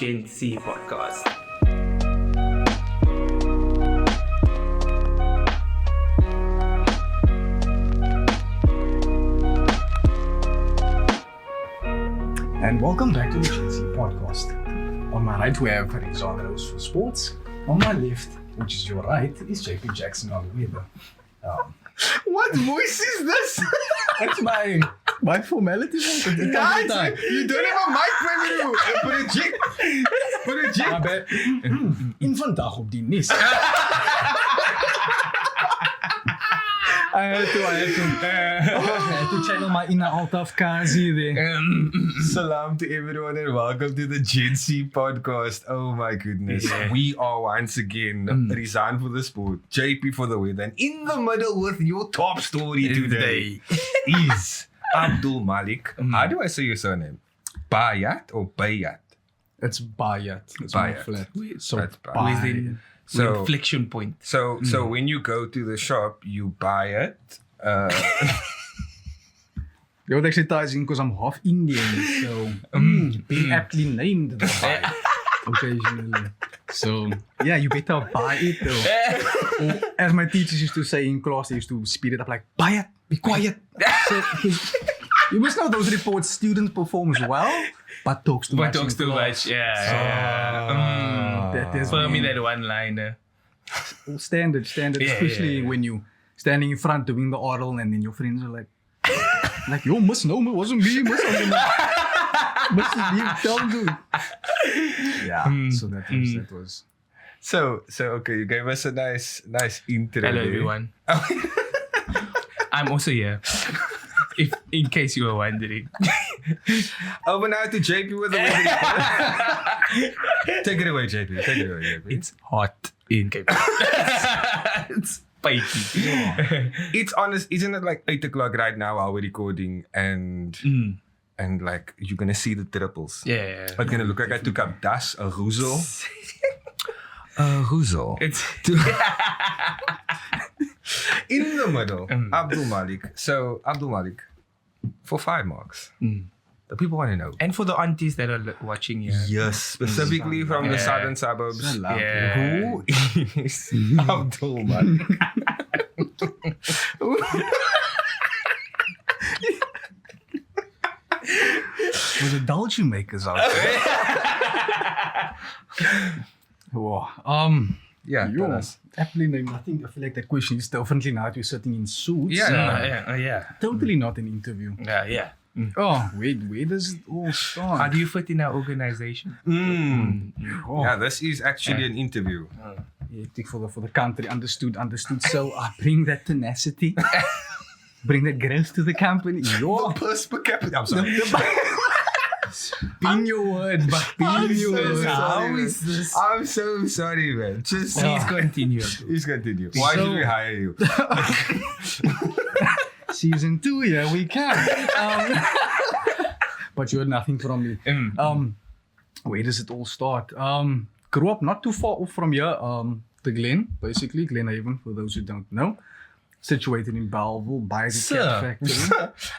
GenC podcast. And welcome back to the GenC podcast. On my right, we have Alexander for sports. On my left, which is your right, is JP Jackson on the weather. What voice is this? That's my formality. Guys, you don't have a mic when you project. In Vandag op die nuus. I had to channel my inner Altaf Kazi there. Salam to everyone and welcome to the GenC podcast. Oh my goodness. Yeah. We are once again Rizan for the sport, JP for the weather, and in the middle with your top story today is Abdul Malik. How do I say your surname? Bhayat or Bhayat? It's Bhayat. It's more flat. So With inflection point. So when you go to the shop, you buy it. They would actually ties in because I'm half Indian, so being aptly named the Bhayat occasionally. So yeah, you better buy it. Or as my teachers used to say in class, they used to speed it up like, Bhayat, be quiet. So, you must know those reports, students performs well, but talks too much. That is for me that one liner. Standard, especially when you standing in front doing the oral and then your friends are like, yo, must know me, wasn't me, must be tell dude. Yeah, so that was. So okay, you gave us a nice intro. Hello everyone. I'm also here. If in case you were wondering. Over now to JP with the weather. Take it away, JP. It's hot in Cape Town. It's spiky. Yeah. It's honest, isn't it like 8 o'clock right now while we're recording and like you're gonna see the triples. Yeah. It's gonna look like I took up das, a roezel. A roezel. It's in the middle, Abdul Malik. So, Abdul Malik, for 5 marks, the people want to know. And for the aunties that are watching here. Yes, specifically from the southern suburbs. Yeah. Who is Abdul Malik? Was it Daltjie makers out there? Wow. Yeah, tell us. Aptly named. I feel like that question is definitely not. We're sitting in suits. Yeah. Totally not an interview. Yeah. Oh, where does it all start? How do you fit in our organization? Oh. Yeah, this is actually an interview. Yeah, for the country, understood. So I bring that tenacity, bring that growth to the company. The purse per capita. I'm sorry. Spin your word, How is this? I'm so sorry, man. Just Please continue. Why did we hire you? Season 2, yeah, we can. But you heard nothing from me. Where does it all start? Grew up not too far off from here. The Glen, basically, Glenhaven, for those who don't know. Situated in Bellville by the cat factory.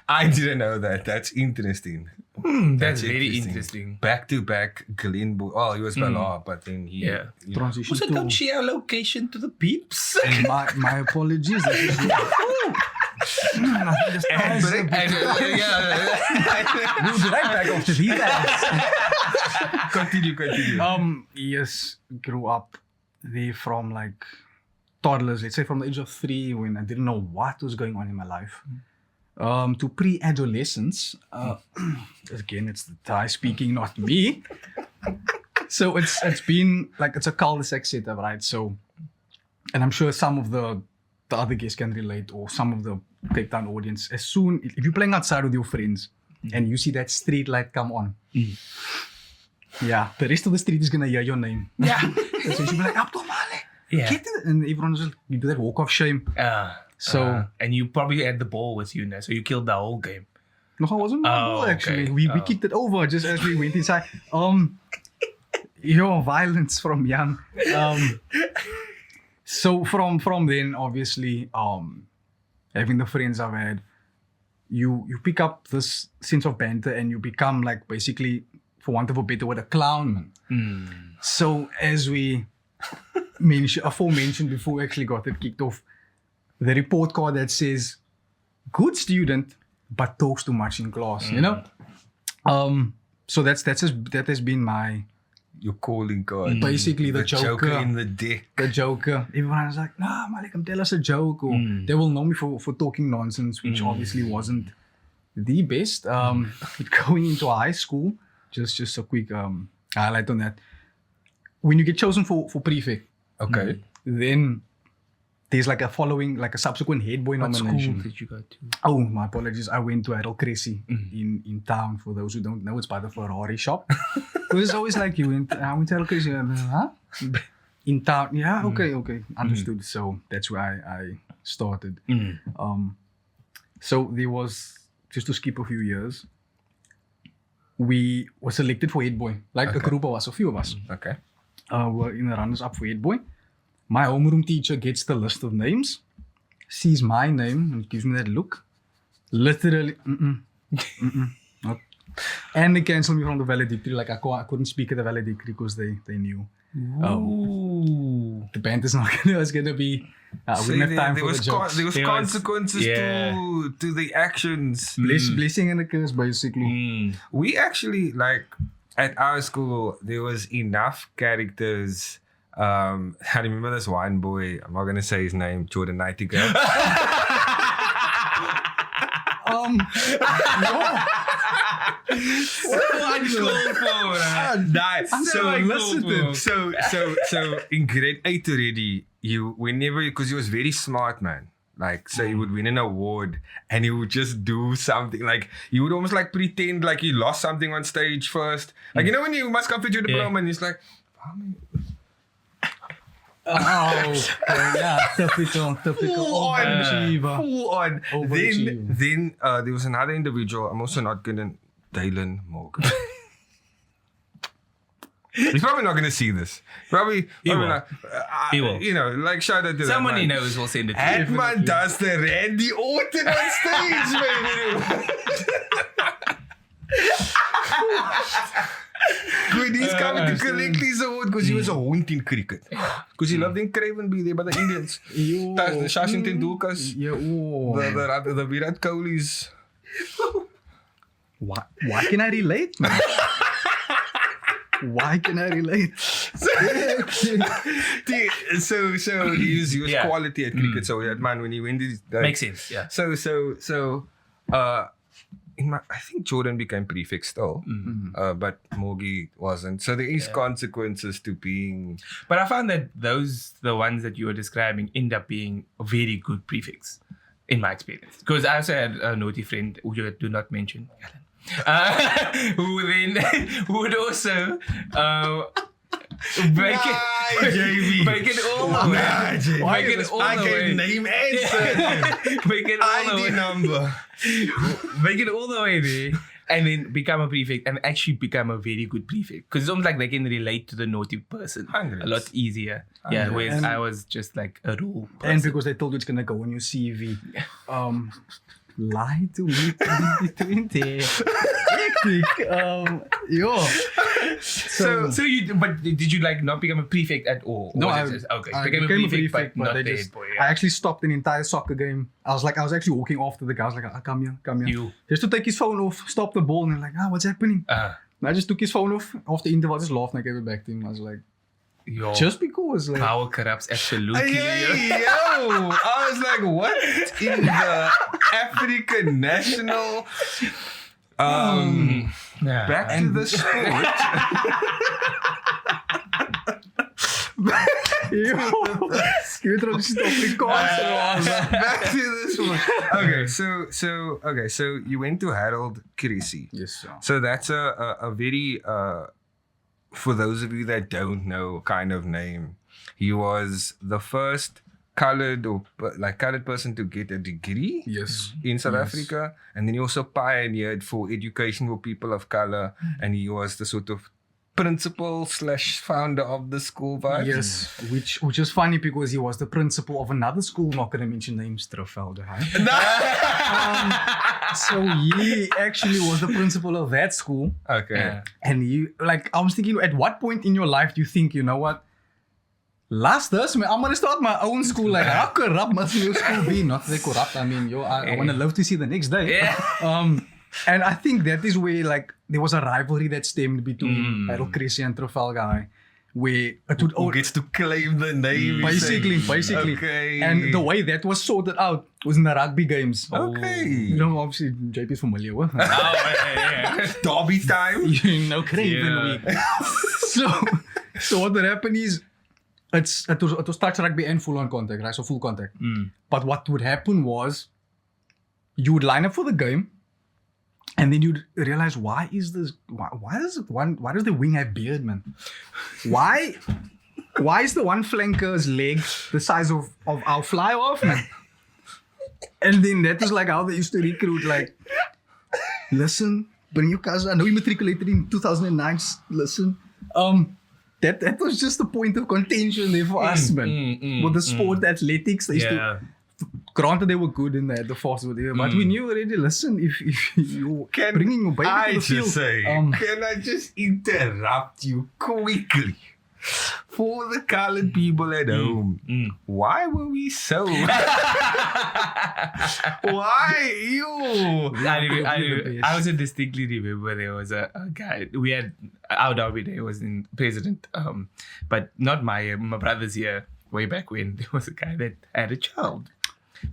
I didn't know that. That's interesting. That's very interesting. Back to back, Glenbo. Oh, he was Bellville, but then he transition also, to. Don't share location to the peeps. My apologies. We'll be right back after these ads. Continue. Yes, grew up there from like toddlers, let's say from the age of 3 when I didn't know what was going on in my life, to pre-adolescence. Again, it's the Thai speaking, not me. So it's been like, it's a cul-de-sac setup, right? So, and I'm sure some of the other guests can relate, or some of the Cape Town audience. As soon, if you're playing outside with your friends and you see that street light come on, yeah, the rest of the street is gonna hear your name. Yeah. So she'll be like, Abdul Malik. Yeah. And everyone's just, you do that walk of shame. And you probably had the ball with you now, so you killed the whole game. No, I wasn't ball actually. We kicked it over just as we went inside. Violence from young. So from then, obviously, having the friends I've had, you pick up this sense of banter and you become like basically for want of a better word, a clown, man. So as we aforementioned before we actually got it kicked off, the report card that says, good student, but talks too much in class, you know? So that has been my... Your calling card. Basically the joker in the deck. The joker. Everyone was like, nah, Malik, tell us a joke. Or they will know me for talking nonsense, which obviously wasn't the best. Going into high school, just a quick highlight on that. When you get chosen for prefect, Okay. then there's like a subsequent head boy What nomination. school did you go to? Oh, my apologies. I went to Cressy in town. For those who don't know, it's by the Ferrari shop. It was always like I went to Cressy. Huh? In town. Yeah, okay. Understood. So that's where I started. So there was, just to skip a few years, we were selected for head boy. Like a group of us, a few of us. Okay. Were in the runners up for head boy. My homeroom teacher gets the list of names, sees my name, and gives me that look. Literally, not. And they cancelled me from the valedictory. Like I couldn't speak at the valedictory because they knew. The band is not gonna be. We didn't have time for the jokes. There was consequences to the actions. Blessing and a curse, basically. We actually, like, at our school, there was enough characters. I remember this one boy, I'm not going to say his name, Jordan Nightingale. No. So in grade 8 already, because he was very smart, man. Like, so he would win an award and he would just do something. Like, he would almost like pretend like he lost something on stage first. Like, you know when you must come to your diploma and he's like, typical overachiever. Full on. Then there was another individual. I'm also not gonna Dylan Morgan. He's probably not gonna see this. Probably will. not. He will. You know, like shout out to Someone that he man. knows will send it to That you. man does the Randy Orton on stage, baby. Good, he's coming to collect his award because he was a hond in cricket. Because he loved in Cravenby there by the Indians. The Shashin Tendulkars. The Virat Kohlis. Why can I relate, man? Why can I relate? So he was quality at cricket. So that man, when he went, Makes sense, yeah. So I think Jordan became prefect still, but Morgie wasn't. So there is consequences to being. But I found that the ones that you were describing, end up being very good prefects, in my experience. Because I also had a naughty friend who you do not mention, who would also break it all the way. I can name answer. Make it all the way. Number. Make it all the way there. And then become a prefect and actually become a very good prefect. Because it's almost like they can relate to the naughty person a lot easier. Yeah, whereas I was just like a rule person. And because they told you it's going to go on your CV. Lie to me 2020. Hectic. So you, but did you like not become a prefect at all? No, I became a prefect, but not they the just, head boy. I actually stopped an entire soccer game. I was actually walking after the guy. I was like, come here. You. Just to take his phone off, stop the ball, and like, what's happening? And I just took his phone off. After the interval, I just laughed and I gave it back to him. I was like, just because. Like, power corrupts absolutely. I was like, what in the African national? Back to the sport. Back to this one. Okay, so you went to Harold Cressy. Yes, sir. So that's a very for those of you that don't know kind of name. He was the first colored person to get a degree in South Africa, and then he also pioneered for education for people of color, and he was the sort of principal / founder of the school vibes. Yes, which is funny because he was the principal of another school, not going to mention names, Trafalgar. So he actually was the principal of that school. Okay. And he, like, I was thinking, at what point in your life do you think, you know what? Last this, man, I'm going to start my own school. Like, how corrupt must your school be? Not that corrupt. I mean, I want to live to see the next day. Yeah. And I think that is where, like, there was a rivalry that stemmed between Cressy and Trafalgar, where it would Who gets to claim the name? basically. Okay. And the way that was sorted out was in the rugby games. Okay. You know, obviously, JP is familiar with. Derby time. You know, Craven week. So what would happen is, it was touch rugby and full on contact, right? So full contact. But what would happen was, you would line up for the game, and then you'd realize, why does the wing have beard, man? Why is the one flanker's leg the size of our fly off, man? And then that is like how they used to recruit, like, listen, bring your cousin. I know you matriculated in 2009. Listen, that was just the point of contention there for us, man. With the sport athletics, they used to. Granted, they were good in the fast whatever, but we knew already. Listen, if you're bringing your baby to the field, can I just interrupt you quickly? For the colored people at home, why were we so? Why you? I also distinctly remember there was a guy. We had our derby day was in president, but not my brother's year. Way back when there was a guy that had a child.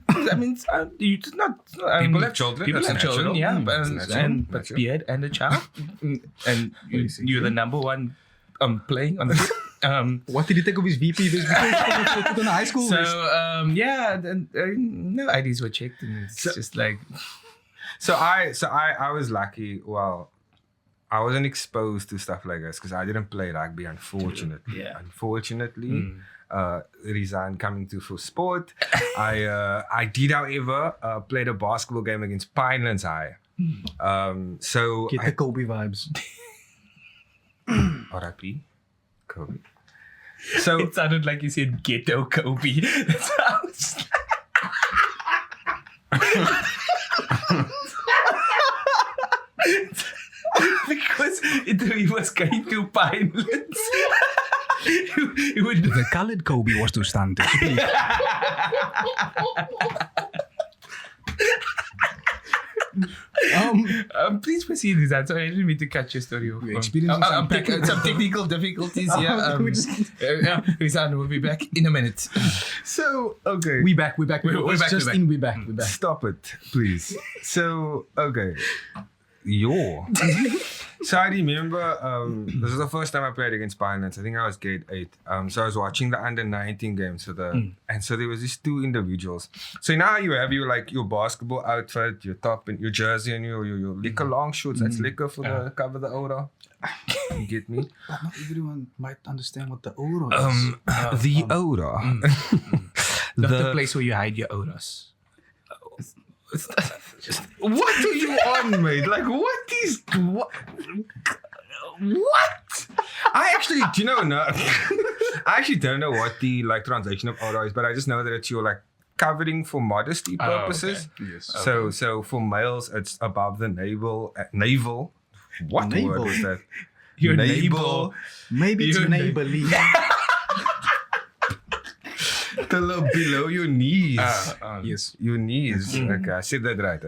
I mean, you just not people have children. People have children, yeah, but natural. beard and a child, and you're the number one playing on the. What did he take of his VP? This before in high school. So no IDs were checked, and it's just like. So I was lucky. Well, I wasn't exposed to stuff like this because I didn't play rugby, unfortunately. Yeah. Unfortunately. Resigned coming to for sport. I did, however, played a basketball game against Pinelands High. So get the Kobe vibes. R.I.P. Kobe. So it sounded like you said ghetto Kobe. That's how I was because he was going to Pinelands. The colored Kobe was to stand. Please proceed, Rizan. Sorry, I didn't mean to cut your story off. We're experiencing some technical difficulties here. Rizan, we'll be back in a minute. So, okay. We back. We're back. Stop it, please. So, okay. So I remember this was the first time I played against Pinelands. I think I was grade 8. So I was watching the under 19 games. And so there was these two individuals. So now you have your basketball outfit, your top and your jersey and your liquor long shorts. That's liquor for the cover the aura. You get me? But not everyone might understand what the aura is. The aura. The place where you hide your auras. What are you on, mate? Like, what? I actually, do you know? No, I actually don't know what the translation of aura is, but I just know that it's your covering for modesty purposes. Okay. Yes. So for males, it's above the navel. Navel. What Navel. word is that? Your navel. Maybe it's neighborly. Below your knees. Yes. Your knees. Okay, I said that right.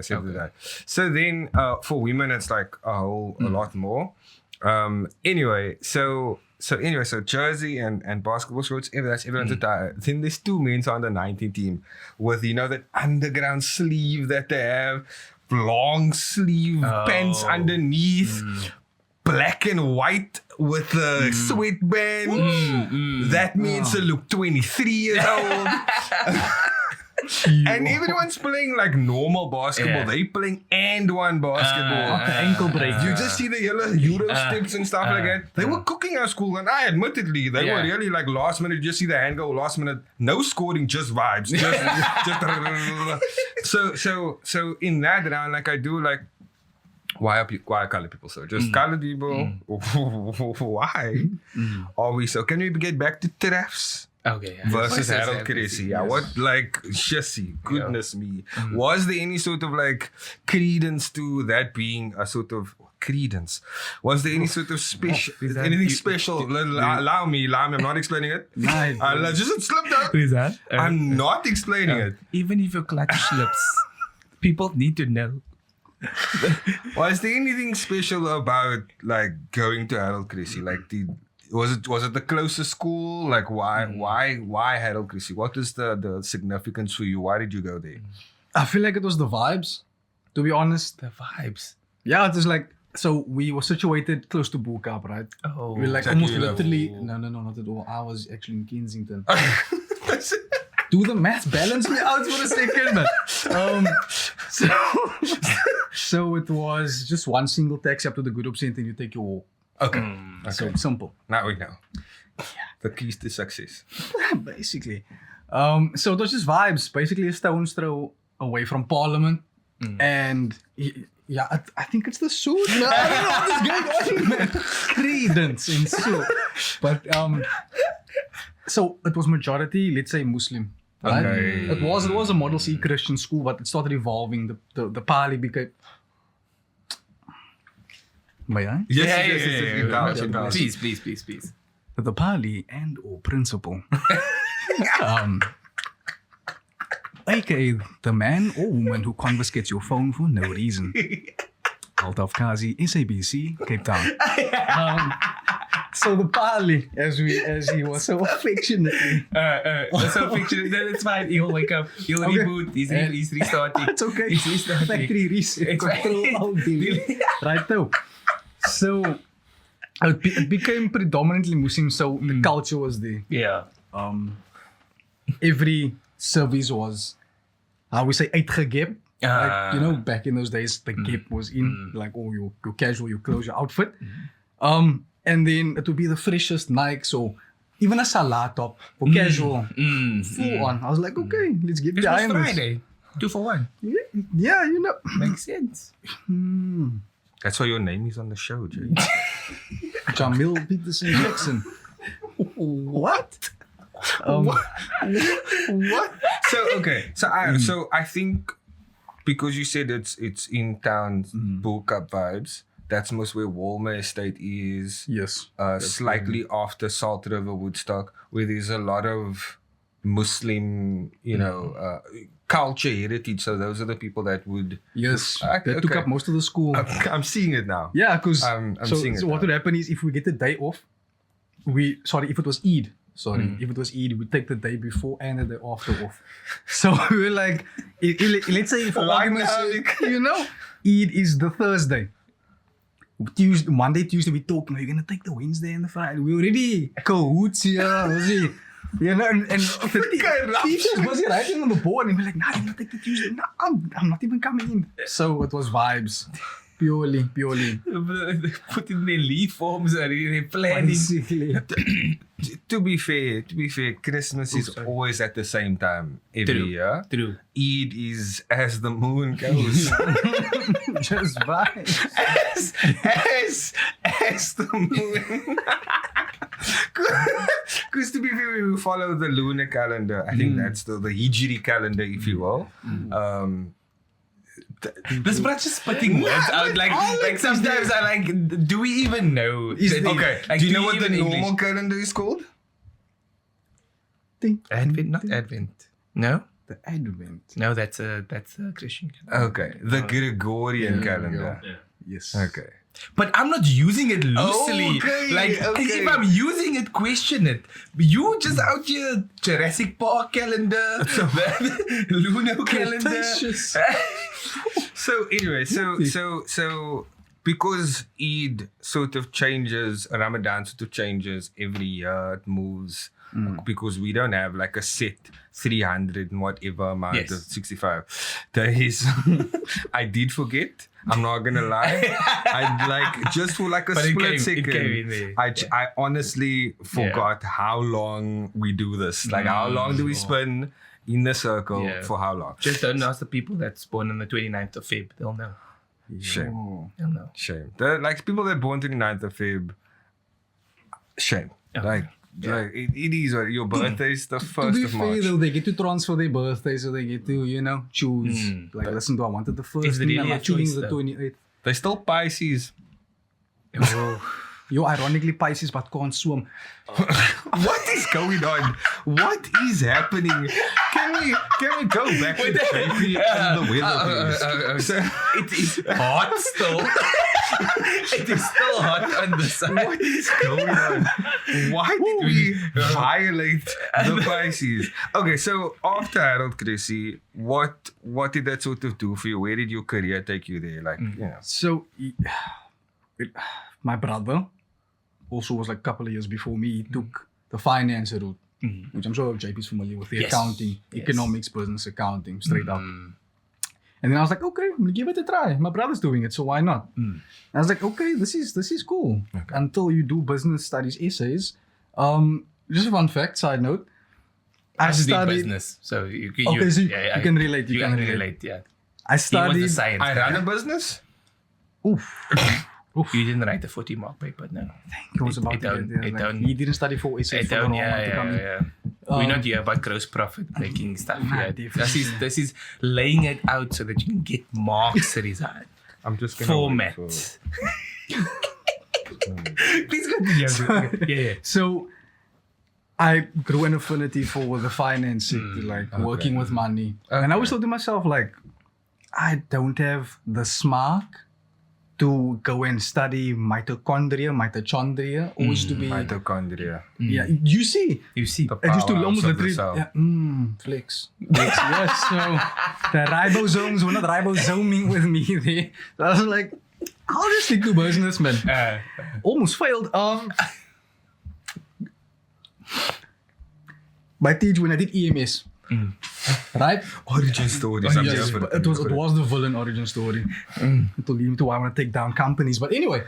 So then for women, it's like a lot more. Anyway, so jersey and basketball shorts, that's everyone's attire. Then there's two men on the 19 team with, that underground sleeve that they have, long sleeve pants underneath. Black and white with a sweatband. That means to look 23 years old. And everyone's playing normal basketball. Yeah. They playing and one basketball. Ankle break. You just see the yellow Euro steps and stuff like that. They were cooking our school, and admittedly, they were really last minute. You just see the hand go last minute, no scoring, just vibes. So in that round, I do why are colored people so? Just colored people. Why are we so? Can we get back to Trafs? Okay. Yeah. Versus Harold Cressy. Yeah, what like Shissy, goodness me. Was there any sort of like credence to that being a sort of credence? Was there any sort of special anything special? Allow me, I'm not explaining it. Nice. Just slipped up. What is that? I'm not explaining it. Even if your clutch slips, people need to know. Was there anything special about like going to Harold Cressy? Like was it the closest school? Like why Harold Cressy? What is the significance for you? Why did you go there? I feel like it was the vibes, to be honest. The vibes. Yeah, it was like, so we were situated close to Boekap, right? Oh. We were like almost literally, no, not at all. I was actually in Kensington. Do the math, balance me out for a second, man. So it was just one single taxi up to the Good Hope Center and you take your walk. Okay. So it's simple. Now we know. The keys to success. Basically. So it was just vibes. Basically a stone's throw away from Parliament. And I think it's the suit. No, I don't know what is going on, man. Credence in suit. But so it was majority, let's say Muslim. Right? Okay. It was a Model C Christian school, but it started evolving. The Paali became. May I? Yes. Please. The Paali and or principle. AKA the man or woman who confiscates your phone for no reason. Altaf Kazi, SABC, Cape Town. So the Paali, as he was so affectionately. So affectionate. It's fine. He'll wake up. He'll reboot. He's restarting. It's okay. He's restarting. Factory reset. Control all delete. Right now. So it became predominantly Muslim. So the culture was there. Yeah. Every service was, how we say, uitgegep. Like, you know, back in those days, the gap was in, like, all your casual, your clothes, your outfit. And then it would be the freshest Nike, so even a Salah top for casual, full on. I was like, okay, let's get It was behind this. Friday. 2 for 1. Yeah, you know. Makes sense. That's why your name is on the show, Jay. Jamil Peterson Jackson. What? What? So I think because you said it's in town Boekap vibes, that's most where Walmer Estate is. Yes. Slightly after Salt River Woodstock, where there's a lot of Muslim, culture heritage. So those are the people that would. Yes. They took up most of the school. I'm seeing it now. Yeah, because I'm so seeing it what now. would happen is if we get the day off, if it was Eid, if it was Eid, we take the day before and the day after off. So we were like, let's say for argument's sake, Eid is the Thursday. Monday, Tuesday, we talking, we're going to take the Wednesday and the Friday. We already cahoots here, and the teachers was writing on the board and we're like, nah, I'm going to take the Tuesday. No, I'm not even coming in. So it was vibes. Purely. They put in their leave forms and they're planning. Basically. To be fair, Christmas is always at the same time every year. True. Eid is as the moon goes. Just vibes. as the moon. Because to be fair, we follow the lunar calendar. I think that's the Hijri calendar, if you will. This bruh just spitting words out. Like sometimes I like, do we even know? Okay, Like, do you know what the even normal English? calendar is called? Advent, not Advent. No? The Advent. No, that's a Christian calendar. Okay, the Gregorian calendar. Yeah. Yes. Okay. But I'm not using it loosely. Okay. If I'm using it, question it. You just out here Jurassic Park calendar, the lunar calendar. Cretaceous. So anyway, so because Eid sort of changes, Ramadan sort of changes every year, it moves because we don't have like a set 300 and whatever amount of 65 days. I did forget. I'm not gonna lie. I like just for like a split second. I honestly forgot how long we do this. Like how long do we spend in the circle for how long? Just don't ask the people that's born on the 29th of Feb. They'll know. Shame. Oh. I don't know. Shame. Like people that are born 29th of Feb. Shame. Okay. Like it is your birthday is the To 1st be of fair March. though, they get to transfer their birthday, so they get to, choose. Like, listen, do I wanted the first? Is it really I'm a feeling choice, the though? 28th. They still Pisces. Yo, ironically, Pisces, but can't swim. What is going on? What is happening? Can we go back to JP and the weather, please? So, It is hot still. It is still hot on the side. what is going on? Why did we violate the Pisces? Okay, so after Harold Cressy, what did that sort of do for you? Where did your career take you there? Like, So, my brother also was like a couple of years before me. He took the finance route, which I'm sure JP is familiar with, the Yes. accounting, Yes. economics, business accounting, straight up. And then I was like, okay, I'm gonna give it a try. My brother's doing it, so why not? And I was like, okay, this is cool. Okay. Until you do business studies essays. Just a fun fact, side note. I studied business, so you can you can relate. You can relate. Yeah. I He was studied. the science. I guy. run a business. Oof. You didn't write the 40 mark paper, no. He was about It to don't- get there. it Like, don't- he didn't study for essays for the wrong one to come in. We're not here about gross profit making stuff Nah, here. definitely. This is laying it out so that you can get marks result. I'm just gonna Format. wait for- Please continue. Yeah. So I grew an affinity for the finance sector, like working with money. And I always thought to myself, like, I don't have the smark to go and study mitochondria, always to be. Mitochondria. Yeah, you see, You see, I used to Powerhouse almost of the literally. cell. Yeah, flex. Yes, so the ribosomes were not ribosoming with me there. So I was like, I'll just stick to business, man. Almost failed. My teacher when I did EMS, right? Origin stories. I'm Yes, here for but the- it was the villain origin story. To lead me to why I want to take down companies. But anyway,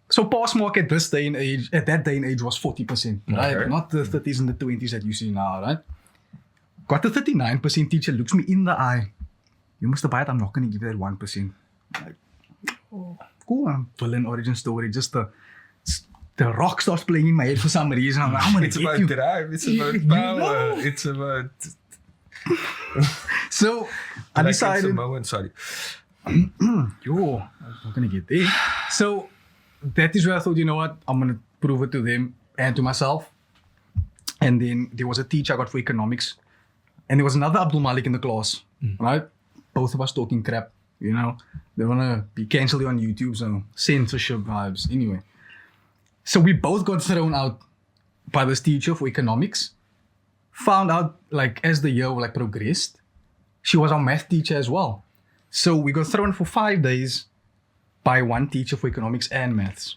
so pass mark at that day and age was 40%, right? Okay. Not the 30s and the 20s that you see now, right? Got the 39% teacher looks me in the eye. You must buy it. I'm not going to give you that 1%. Like, cool, villain origin story. Just the rock starts playing in my head for some reason. I'm like, I'm gonna It's get about you. drive. It's about You power. know. It's about. So I Like decided. Samoan, sorry. Yo, I'm not gonna get there. So that is where I thought, you know what, I'm gonna prove it to them and to myself. And then there was a teacher I got for economics, and there was another Abdul Malik in the class, right? Both of us talking crap, you know. They wanna be cancelled on YouTube, so censorship vibes. Anyway, so we both got thrown out by this teacher for economics. Found out like as the year like progressed, she was our math teacher as well. So we got thrown for 5 days by one teacher for economics and maths.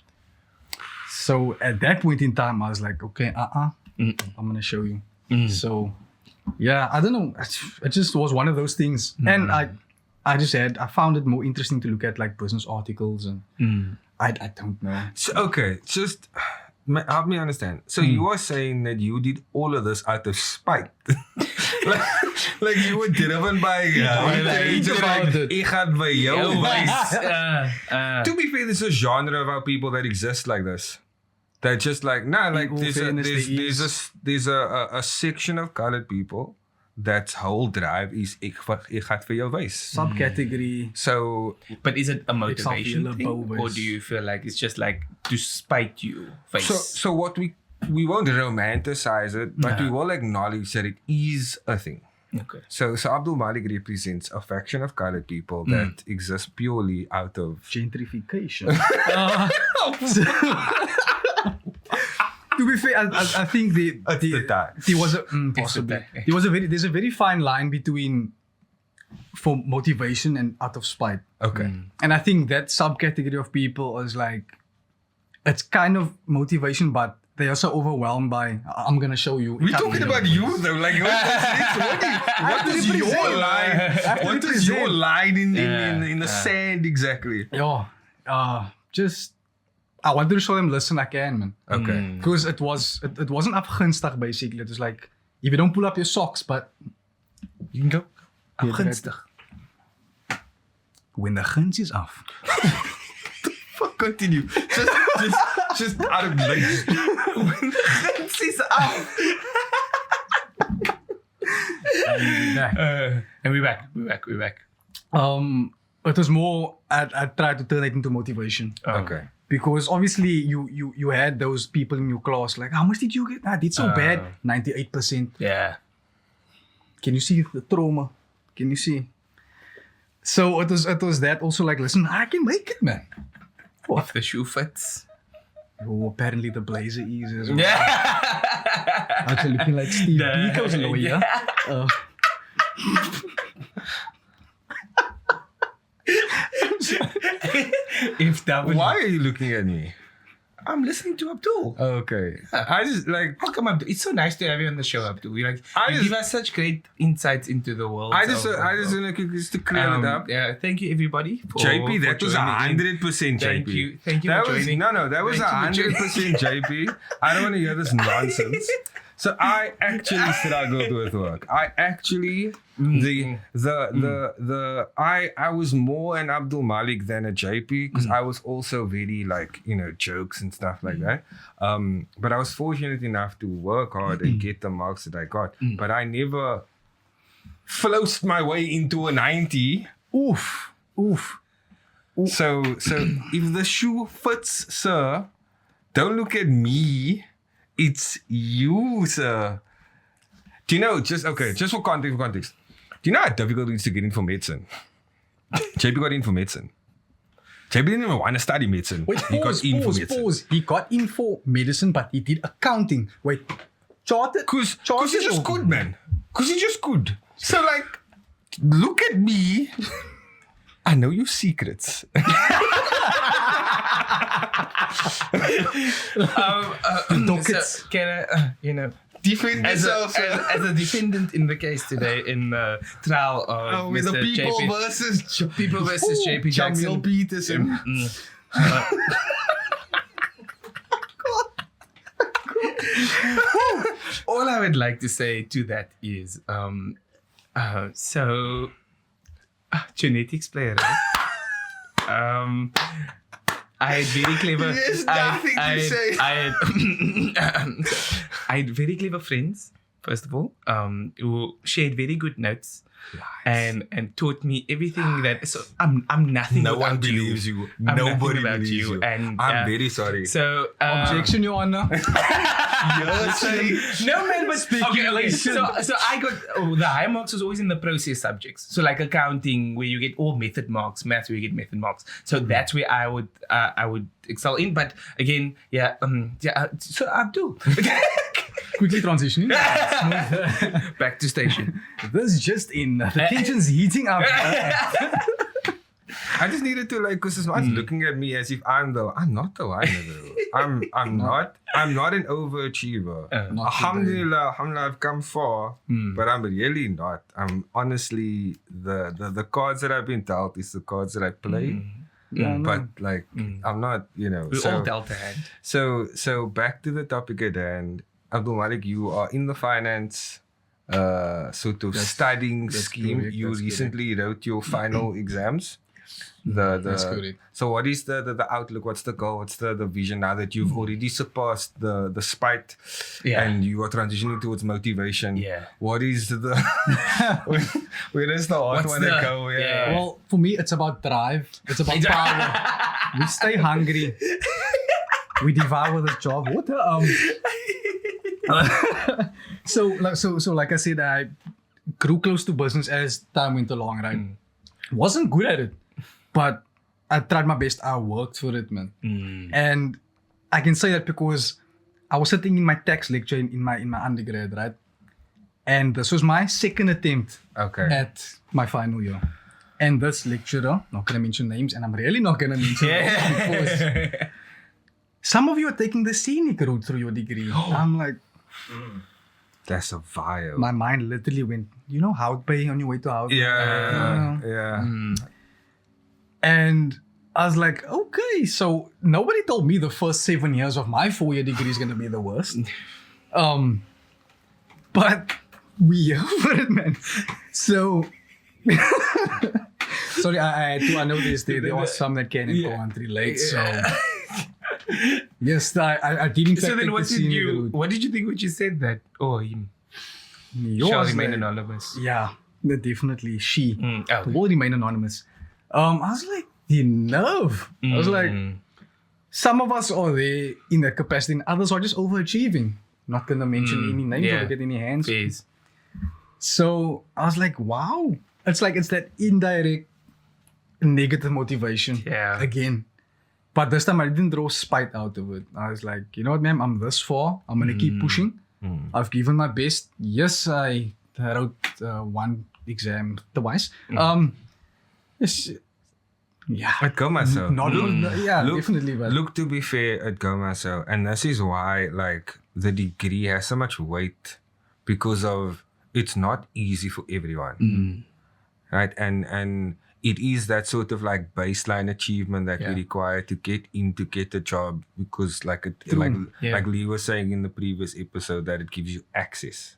So at that point in time, I was like, okay, I'm gonna show you. So yeah, I don't know. It just was one of those things. And I found it more interesting to look at like business articles and I don't know. So, okay, just help me understand. So you are saying that you did all of this out of spite. like you were driven by ik gaan by jou wys. To be fair, there's a genre of our people that exist like this. They're just like, nah, like In all fairness, there's a section of colored people that's whole drive is ek gaan vir jou wys. Subcategory. So But is it a motivation feel thing, bogus. or do you feel like it's just like to spite you face? So what we won't romanticize it, but we will acknowledge that it is a thing. Okay. So Abdul Malik represents a faction of colored people that exists purely out of Gentrification. To be fair, I think the time. there was a possibly there's a very fine line between for motivation and out of spite. Okay. And I think that subcategory of people is like it's kind of motivation, but they are so overwhelmed by I'm gonna show you. We're talking about you though. Like what is your line? What is your line in the sand exactly? Just I wanted to show them, listen, I can, man. Okay. Because it wasn't afgunstig basically. It was like if you don't pull up your socks, but You can go. Yeah, Afgunstig. when the guns is af. Fuck, continue. Just out of like. When the guns is up. And we're back. It was more, I tried to turn it into motivation. Okay. Because obviously you had those people in your class like, how much did you get? I did so bad. 98%. Yeah. Can you see the trauma? Can you see? So it was that also like, listen, I can make it, man. If the shoe fits. Oh, apparently the blazer is as well. Yeah. Actually looking like Steve Biko's lawyer. If that would, Why are you looking at me? I'm listening to Abdul. Okay. I just like. Welcome, Abdul. It's so nice to have you on the show, Abdul. You I give us such great insights into the world. I just want to clear it up. Yeah, thank you everybody. For, JP, that for was joining in. 100% JP. Thank you That for was joining. no, that was Thank you for 100% JP. I don't want to hear this nonsense. So I actually struggled with work. I actually I was more an Abdul Malik than a JP because I was also very like, jokes and stuff like that. But I was fortunate enough to work hard and get the marks that I got. But I never floused my way into a 90. Oof. So if the shoe fits, sir, don't look at me. It's you, sir. Do you know, just for context. Do you know how difficult it is to get in for medicine? JP got in for medicine. JP didn't even want to study medicine. Wait, pause. He got in for medicine, but he did accounting. Wait, chartered? Because he's just good, man. Because he's just good. So, like, look at me. I know your secrets. So can I, Defend as yourself, sir. as a defendant in the case today in the trial of with the Mr. people JP, versus JP Jackson. Jamil Peterson. All I would like to say to that is, genetics player, right? I had very clever. There's nothing to say. I had very clever friends, first of all, who shared very good notes. Nice. And taught me everything that. So I'm nothing. No without one believes you. I'm Nobody nothing without believes you. And I'm very sorry. So Objection, Your Honor. no man, but so I got the high marks was always in the process subjects. So like accounting, where you get all method marks, maths where you get method marks. So that's where I would excel in. But again, so Abdul. Quickly transitioning. Back to station. This just in. The tension's heating up. I just needed to because this man's looking at me as if I'm not the one. I'm not an overachiever. Alhamdulillah, I've come far, but I'm really not. I'm honestly the cards that I've been dealt is the cards that I play. But I'm not, We're all dealt a hand. So back to the topic at hand. Abdul Malik, you are in the finance studying scheme. Correct, you recently wrote your final exams. That's correct. So what is the outlook? What's the goal? What's the vision now that you've already surpassed the spite and you are transitioning towards motivation? Yeah. What is the where is the heart want to go? Yeah. Well, for me, it's about drive. It's about power. We stay hungry. We devour the job. What? So like I said, I grew close to business as time went along, right? Wasn't good at it, but I tried my best. I worked for it, man. And I can say that because I was sitting in my tax lecture in my undergrad, right? And this was my second attempt at my final year. And this lecturer, not gonna mention names, and I'm really not gonna mention names because some of you are taking the scenic route through your degree. I'm like, that's a vibe. my mind literally went, Hout Bay on your way to Hout Bay. Yeah. And I was like, okay, so nobody told me the first 7 years of my 4-year degree is going to be the worst. But we here for it, man. So sorry, I noticed there are some that can and can't relate. So yes, I did in fact. So then, what did you think when you said that? Oh, him. Shall remain anonymous. Yeah, definitely she. Okay. Will remain anonymous. I was like, the nerve. I was like, some of us are there in that capacity, and others are just overachieving. Not gonna mention any names or get any hands. Please. So I was like, wow. It's that indirect negative motivation. Yeah. Again. But this time I didn't draw spite out of it. I was like, you know what, ma'am, I'm this far. I'm gonna keep pushing. I've given my best. Yes, I wrote one exam twice. Yes, yeah. At Gomaso. Definitely. But Look, to be fair, at Gomaso, and this is why, like, the degree has so much weight because of it's not easy for everyone, right? And it is that sort of like baseline achievement that we require to get a job because, like Lee was saying in the previous episode, that it gives you access.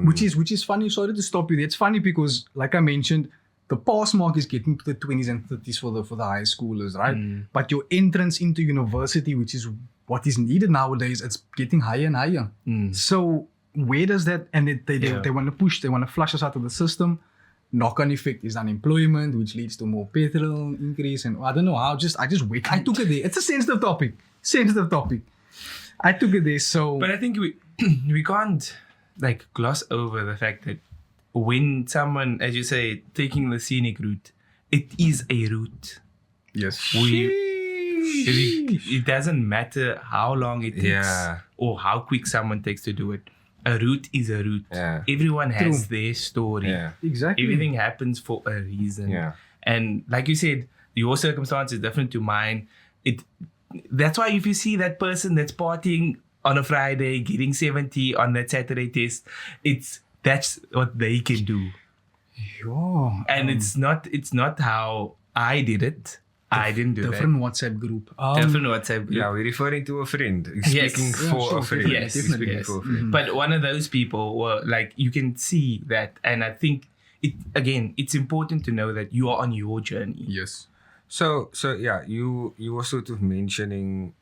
Which is funny. Sorry to stop you there. It's funny because, like I mentioned, the pass mark is getting to the 20s and 30s for the high schoolers, right? But your entrance into university, which is what is needed nowadays, it's getting higher and higher. So where does that, and they want to push, they want to flush us out of the system. Knock-on effect is unemployment, which leads to more petrol increase, and I don't know how. I just wait. I took it there. It's a sensitive topic. I took it there. So, but I think we can't like gloss over the fact that when someone, as you say, taking the scenic route, it is a route. Yes. It doesn't matter how long it takes or how quick someone takes to do it. A route is a route. Yeah. Everyone has their story. Yeah. Exactly. Everything happens for a reason. Yeah. And like you said, your circumstance is different to mine. That's why if you see that person that's partying on a Friday, getting 70 on that Saturday test, that's what they can do. And it's not how I did it. I didn't do different WhatsApp group. Different WhatsApp group. Yeah, we're referring to a friend. Yes. Speaking for a friend. Yes, Speaking yes. for a friend. But one of those people were like, you can see that. And I think, it's important to know that you are on your journey. Yes. So yeah, you were sort of mentioning,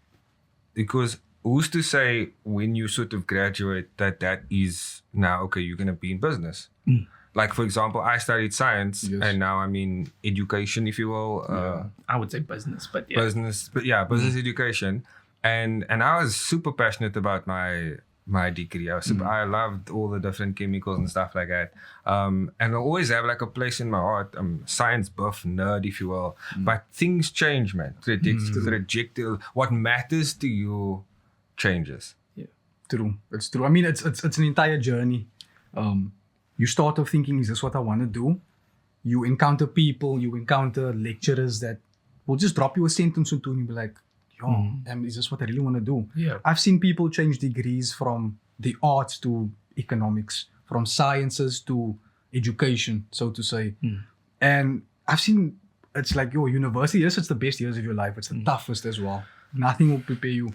because who's to say when you sort of graduate that is now, okay, you're going to be in business. Like, for example, I studied science and now I'm in education, if you will. I would say business, but yeah. Business education. And I was super passionate about my degree. I loved all the different chemicals and stuff like that. And I always have like a place in my heart. I'm science buff nerd, if you will. But things change, man. Trajectory. What matters to you changes. Yeah, true. It's true. I mean, it's an entire journey. You start off thinking, is this what I want to do? You encounter people, you encounter lecturers that will just drop you a sentence or two and you'll be like, is this what I really want to do? Yeah. I've seen people change degrees from the arts to economics, from sciences to education, so to say. And I've seen, it's like, university, yes, it's the best years of your life. It's the toughest as well. Nothing will prepare you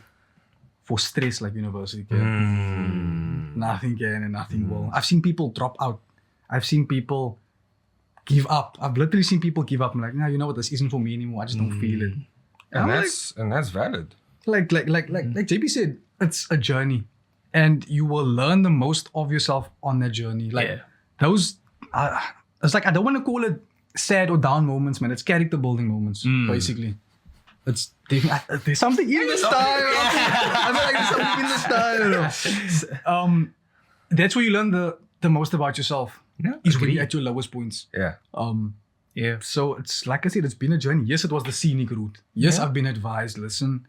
for stress like university can. Nothing can and nothing will. I've seen people drop out. I've seen people give up. I've literally seen people give up. I'm like, you know what? This isn't for me anymore. I just don't feel it. And that's valid. Like JP said, it's a journey, and you will learn the most of yourself on that journey. Like those, it's like I don't want to call it sad or down moments, man. It's character building moments, basically. It's there's something in the style. I feel like there's something in the style. That's where you learn the most about yourself. Is when you're at your lowest points. Yeah. So it's like I said, it's been a journey. Yes, it was the scenic route. Yes, I've been advised. Listen,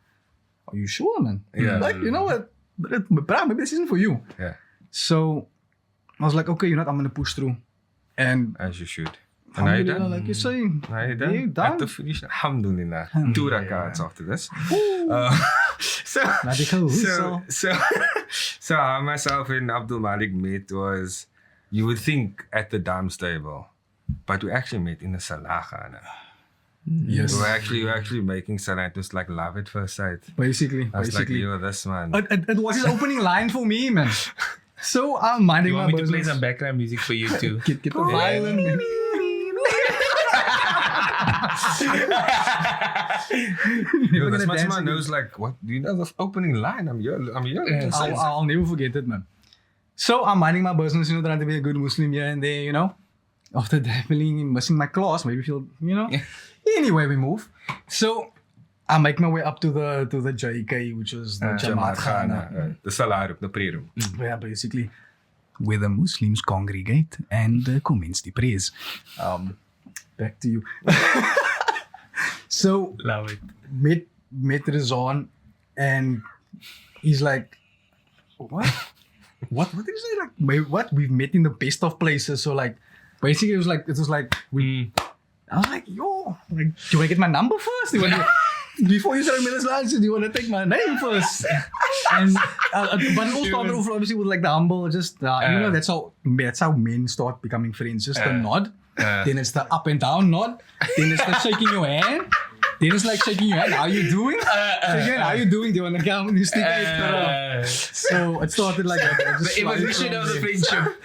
are you sure, man? Yeah. Like, you know what, bro, maybe this isn't for you. Yeah. So I was like, okay, you know what, I'm gonna push through. And as you should. And are you done? Like you say, Are you done? Yeah, done. At the finish. Alhamdulillah. 2 rakats after this. So how myself and Abdul Malik met was, you would think at the dance table, but we actually met in the Salah Khana. Yes. We were actually making Salah. It was like love at first sight. Basically. I was like, you're this man. It was his opening line for me, man. So I'm minding You my want me to business. play some background music for you too? Get the violin. Yo, this gonna much dance man again. knows like, what? Do you know the opening line? I'm here. I'll never forget it, man. So I'm minding my business, trying to be a good Muslim here and there, After definitely missing my class, maybe feel, Anyway, we move. So I make my way up to the JK, which was the Jamaat Gaan. The salar, the prayer room. Yeah, basically where the Muslims congregate and commence the prayers. Back to you. So Love it. met Rizwan, and he's like, what? What did you say? Like, what? We've met in the best of places. So like, basically, it was like we. I was like, yo, like, do you want to get my number first? Before you start Miller's lunch, do you want to take my name first? And but it all started off obviously with like the humble, just that's how men start becoming friends. Just the nod, then it's the up and down nod, then it's the shaking your hand. Then it's like shaking your hand. How you doing? Shaking your hand, how you doing? Do you want to come? You stick it. So it started like that. The evolution of the friendship.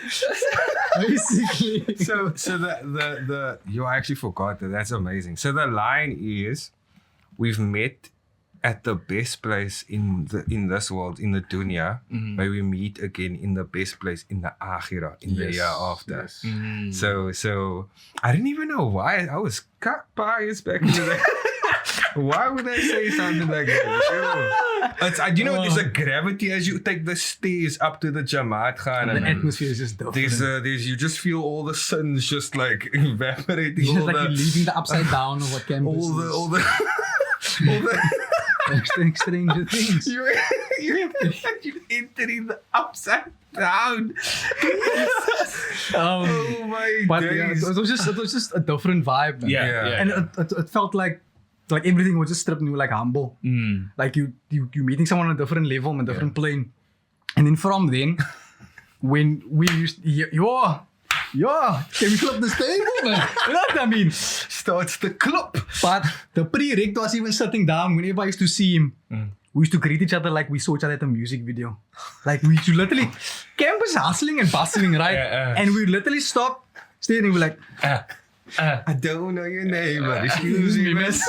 Basically. So the you actually forgot that. That's amazing. So the line is, we've met at the best place in this world, in the dunya, where we meet again in the best place in the akhirah, in the year after. Yes. So I didn't even know why. I was biased back in the day. Why would I say something like that? It's, you know, there's a gravity as you take the stairs up to the Jamaat Gaan. The atmosphere is just different. There's you just feel all the sins just like evaporating. It's just like you're leaving the upside down of what campus is. all the Stranger things. you're entering the upside down. Oh my But days. yeah, it was just a different vibe, man. Yeah. And it felt like everything was just stripped new, like humble. Like you meeting someone on a different level, on a different plane. And then from then, when we used, can we flip this table, man? You know what I mean? Starts the club. But the pre-rect was even sitting down. Whenever I used to see him, we used to greet each other like we saw each other at a music video. Like we used to literally, campus hustling and bustling, right? And we literally stop, stay and we're like, I don't know your name, but excuse me, miss.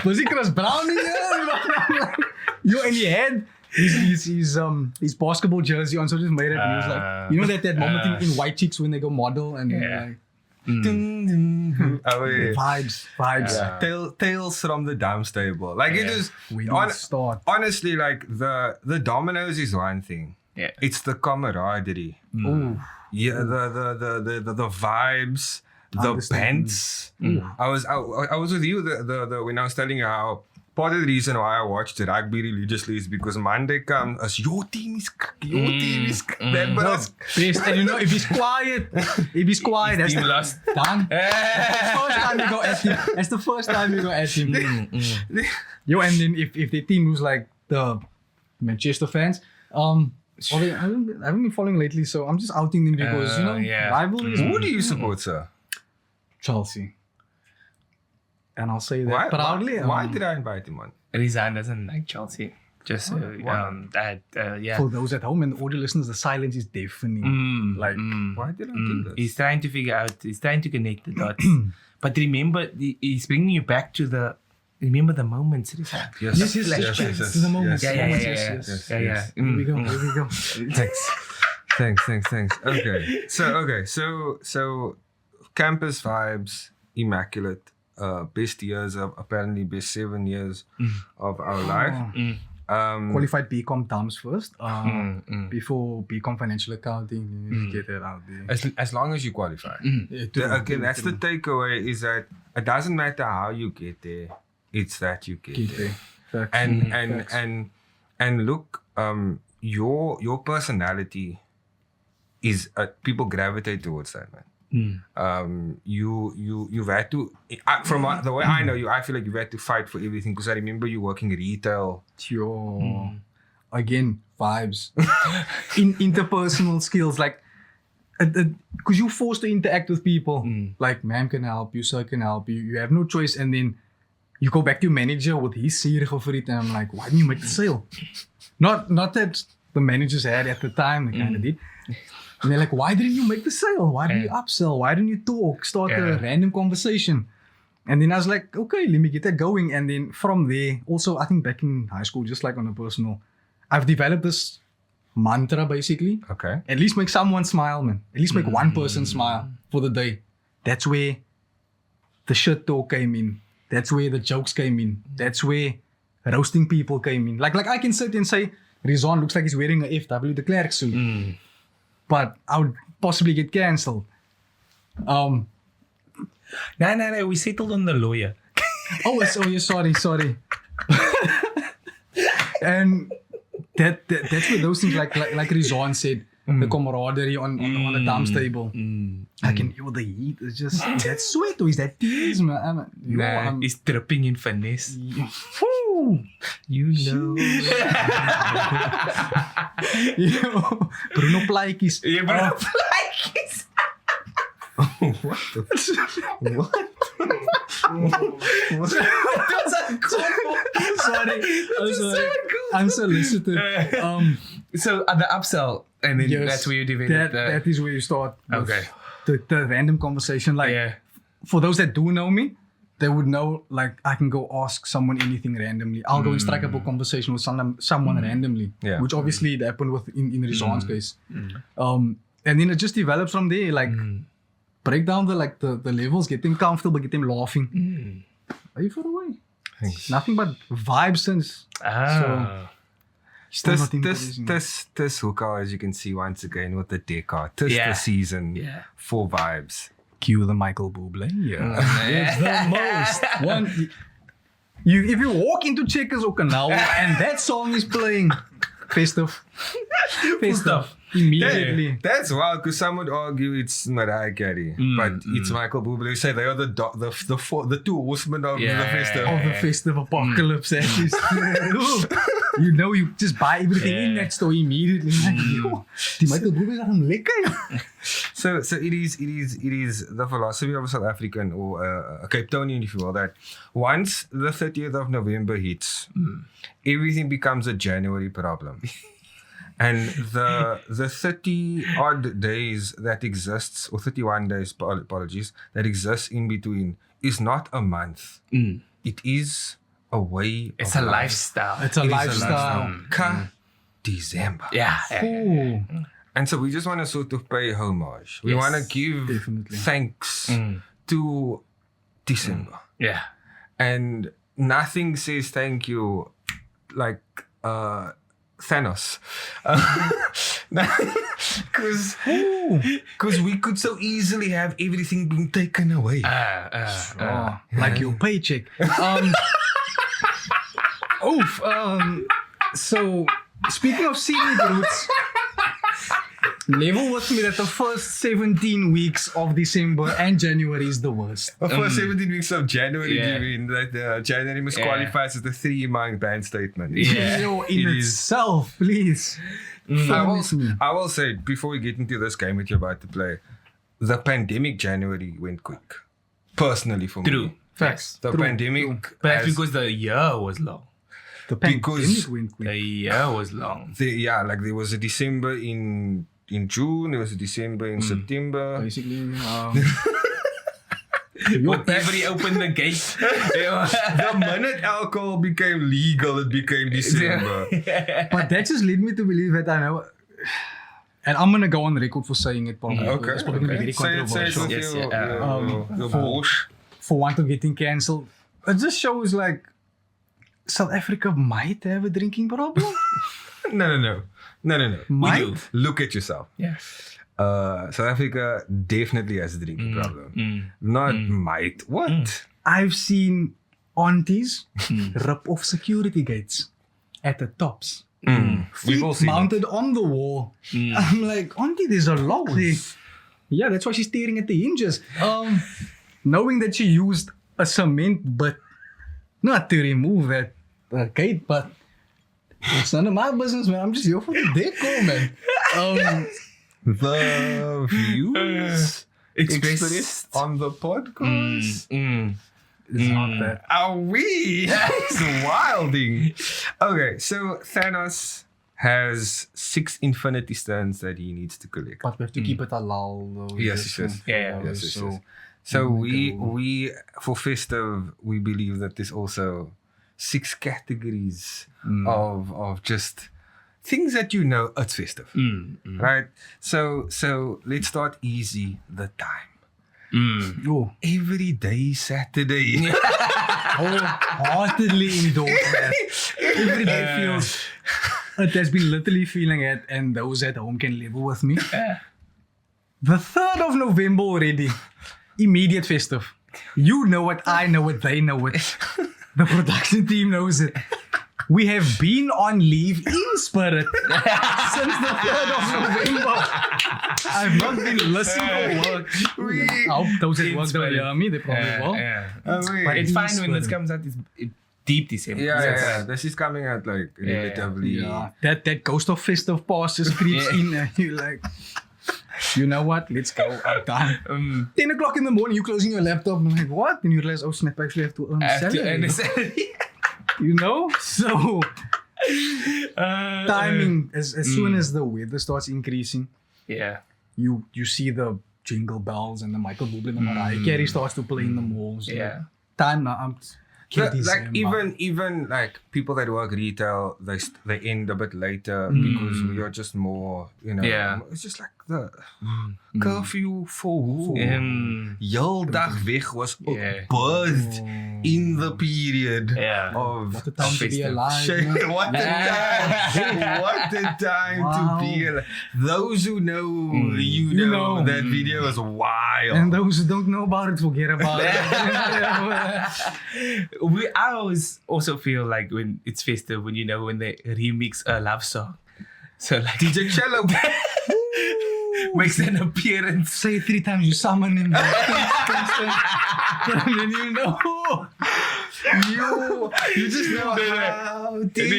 Was he Chris Brown in here? Yo, and he had his basketball jersey on, so just made it. And he was like, that moment in White Chicks when they go model and like, vibes. Yeah. Tales from the dance table. Like it is. We don't start. Honestly, like the dominoes is one thing. Yeah. It's the camaraderie. Ooh. Yeah, the vibes, the bands. I was with you the when I was telling you how part of the reason why I watched rugby religiously is because Monday comes as your team is that was Please, and if he's quiet, that's team lost. done. That's the first time you go at him. Yo, and then if the team was like the Manchester fans, I haven't been following lately, so I'm just outing them because rivalries. Who do you support, sir? Chelsea. And I'll say that proudly. Why did I invite him on? Rizan doesn't like Chelsea. Just For those at home and the audio listeners, the silence is deafening. Why did I do this? He's trying to figure out, he's trying to connect the dots. But remember, he's bringing you back to remember the moments, Rizan. Yes. To the moments. Yes. Here we go. Thanks. Okay. So campus vibes, immaculate. Best years of apparently best 7 years of our life. Qualified BCom terms first. Before BCom financial accounting, get that out there. As long as you qualify. That's the takeaway is that it doesn't matter how you get there, it's that you get there. And look, your personality is people gravitate towards that, man. You've had to from the way I know you, I feel like you've had to fight for everything because I remember you working retail. Sure. Again, vibes. Interpersonal skills, like because you're forced to interact with people. Like ma'am can help you, sir can help you. You have no choice, and then you go back to your manager with his sierige for it, and I'm like, why didn't you make the sale? Not that the managers had at the time, they kind of did. And they're like, why didn't you make the sale? Why didn't you upsell? Why didn't you start a random conversation? And then I was like, okay, let me get that going. And then from there, also, I think back in high school, just like on a personal, I've developed this mantra basically. Okay. At least make someone smile, man. At least make one person smile for the day. That's where the shit talk came in. That's where the jokes came in. That's where roasting people came in. Like I can sit and say, Rizwan looks like he's wearing a FW de Klerk suit. But I would possibly get cancelled. No, we settled on the lawyer. Yeah, sorry. And that's where those things like Rizwan said, the camaraderie on a dance table. I can feel the heat. It's just that sweat or is that tears, man? It's dripping in finesse. You know. Bruno Plaatjes. Yeah, Bruno Plaatjes. What? Sorry. Unsolicited. So at the upsell, and then Yes, that's where you develop that is where you start. with Okay. The random conversation. Like, for those that do know me, they would know, like, I can go ask someone anything randomly. I'll go and strike up a conversation with someone randomly. Yeah. Which obviously it happened with in Rizwan's case. And then it just develops from there. Like, break down the levels, get them comfortable, get them laughing. Are you far away? Thanks. Nothing but vibes since. Still not increasing. This hookah, as you can see once again with the decor. This the season for vibes. Cue the Michael Bublé. It's the most. If you walk into Checkers or Canal and that song is playing, festive. Immediately. That's wild, because some would argue it's Mariah Carey, but it's Michael Bublé. Say they are the two horsemen of the festive. Of the festive apocalypse, at least. You know, you just buy everything in that store immediately. Like, die Michael Bublé is aan lekker. So it is the philosophy of a South African or a Cape Townian, if you will, that once the 30th of November hits, everything becomes a January problem. And the 30 odd days that exists, or 31 days, apologies, that exists in between is not a month. It is a way It's of a life. lifestyle. It's a lifestyle. Dezemba. Yeah. Ooh. And so we just want to sort of pay homage. We Yes, want to give definitely. thanks to December. Yeah. And nothing says thank you like Thanos. Because we could so easily have everything being taken away. Like your paycheck. So, speaking of Scenic Routes, level with me that the first 17 weeks of December and January is the worst. The first 17 weeks of January, Yeah. you mean that January must qualify as the 3-month ban statement. Yeah. In It is. itself, please. I will say, before we get into this game that you're about to play, the pandemic January went quick. Personally for True. me. Facts. The pandemic But that's has- because the year was long. The Because pandemic went quick. The year was long. there was a December in June, there was a December in September. Basically, Whenever he opened the gate. The minute alcohol became legal, it became December. but that just led me to believe that I know. And I'm gonna go on record for saying it probably. Okay. It's probably gonna be very Say it controversial. with Yes, your, yeah. your bullshit. For want of getting cancelled. It just shows like South Africa might have a drinking problem. No. Might? do. Look at yourself. Yeah. South Africa definitely has a drinking problem. Not might. What? I've seen aunties rip off security gates at the tops. We've all seen Mounted on the wall. I'm like, auntie, there's a lock there. Yeah, that's why she's staring at the hinges. Knowing that she used a cement bit, not to remove that gate, but it's none of my business, man. I'm just here for the decor, man. The views Expressed. on the podcast. It's not that. Are we? It's wilding. Okay, so Thanos has 6 Infinity Stones that he needs to collect. But we have to keep it halal, though. Yes. Yeah. Yes. So we for festive we believe that there's also 6 categories of just things that you know it's festive, right? So let's start easy. The time. Oh, Every day Saturday. wholeheartedly endorse that. Every day feels. It has been literally feeling it, and those at home can level with me. The 3rd of November already. Immediate festive. You know it, I know it, they know it. The production team knows it. We have been on leave in spirit since the 3rd of November. I've not been listening for work. I hope those at work don't hear me, they probably will. But it's fine when this comes out. It's deep December. Yeah. This is coming out like relatively. Yeah. That ghost of festive past just creeps in and you're like, you know what? Let's go. I'm done. 10 o'clock in the morning, you closing your laptop and I'm like, what? And you realize, oh snap, I actually have to earn salary. You know? So timing as soon as the weather starts increasing, you see the jingle bells and the Michael Bublé and the Mariah Carey starts to play in the malls. Yeah. Time now. Like even like people that work retail, they end a bit later because we are just more, you know. Yeah. It's just like the curfew for who? Heel dag weg was birthed in the period of What a time to be alive. What a time! What a time to be alive. Those who know, you know that video is wild. And those who don't know about it, forget about it. I always also feel like when it's festive, when they remix a love song. So like DJ Cello makes an appearance. Say it 3 times, you summon him. And then you know. You just know how did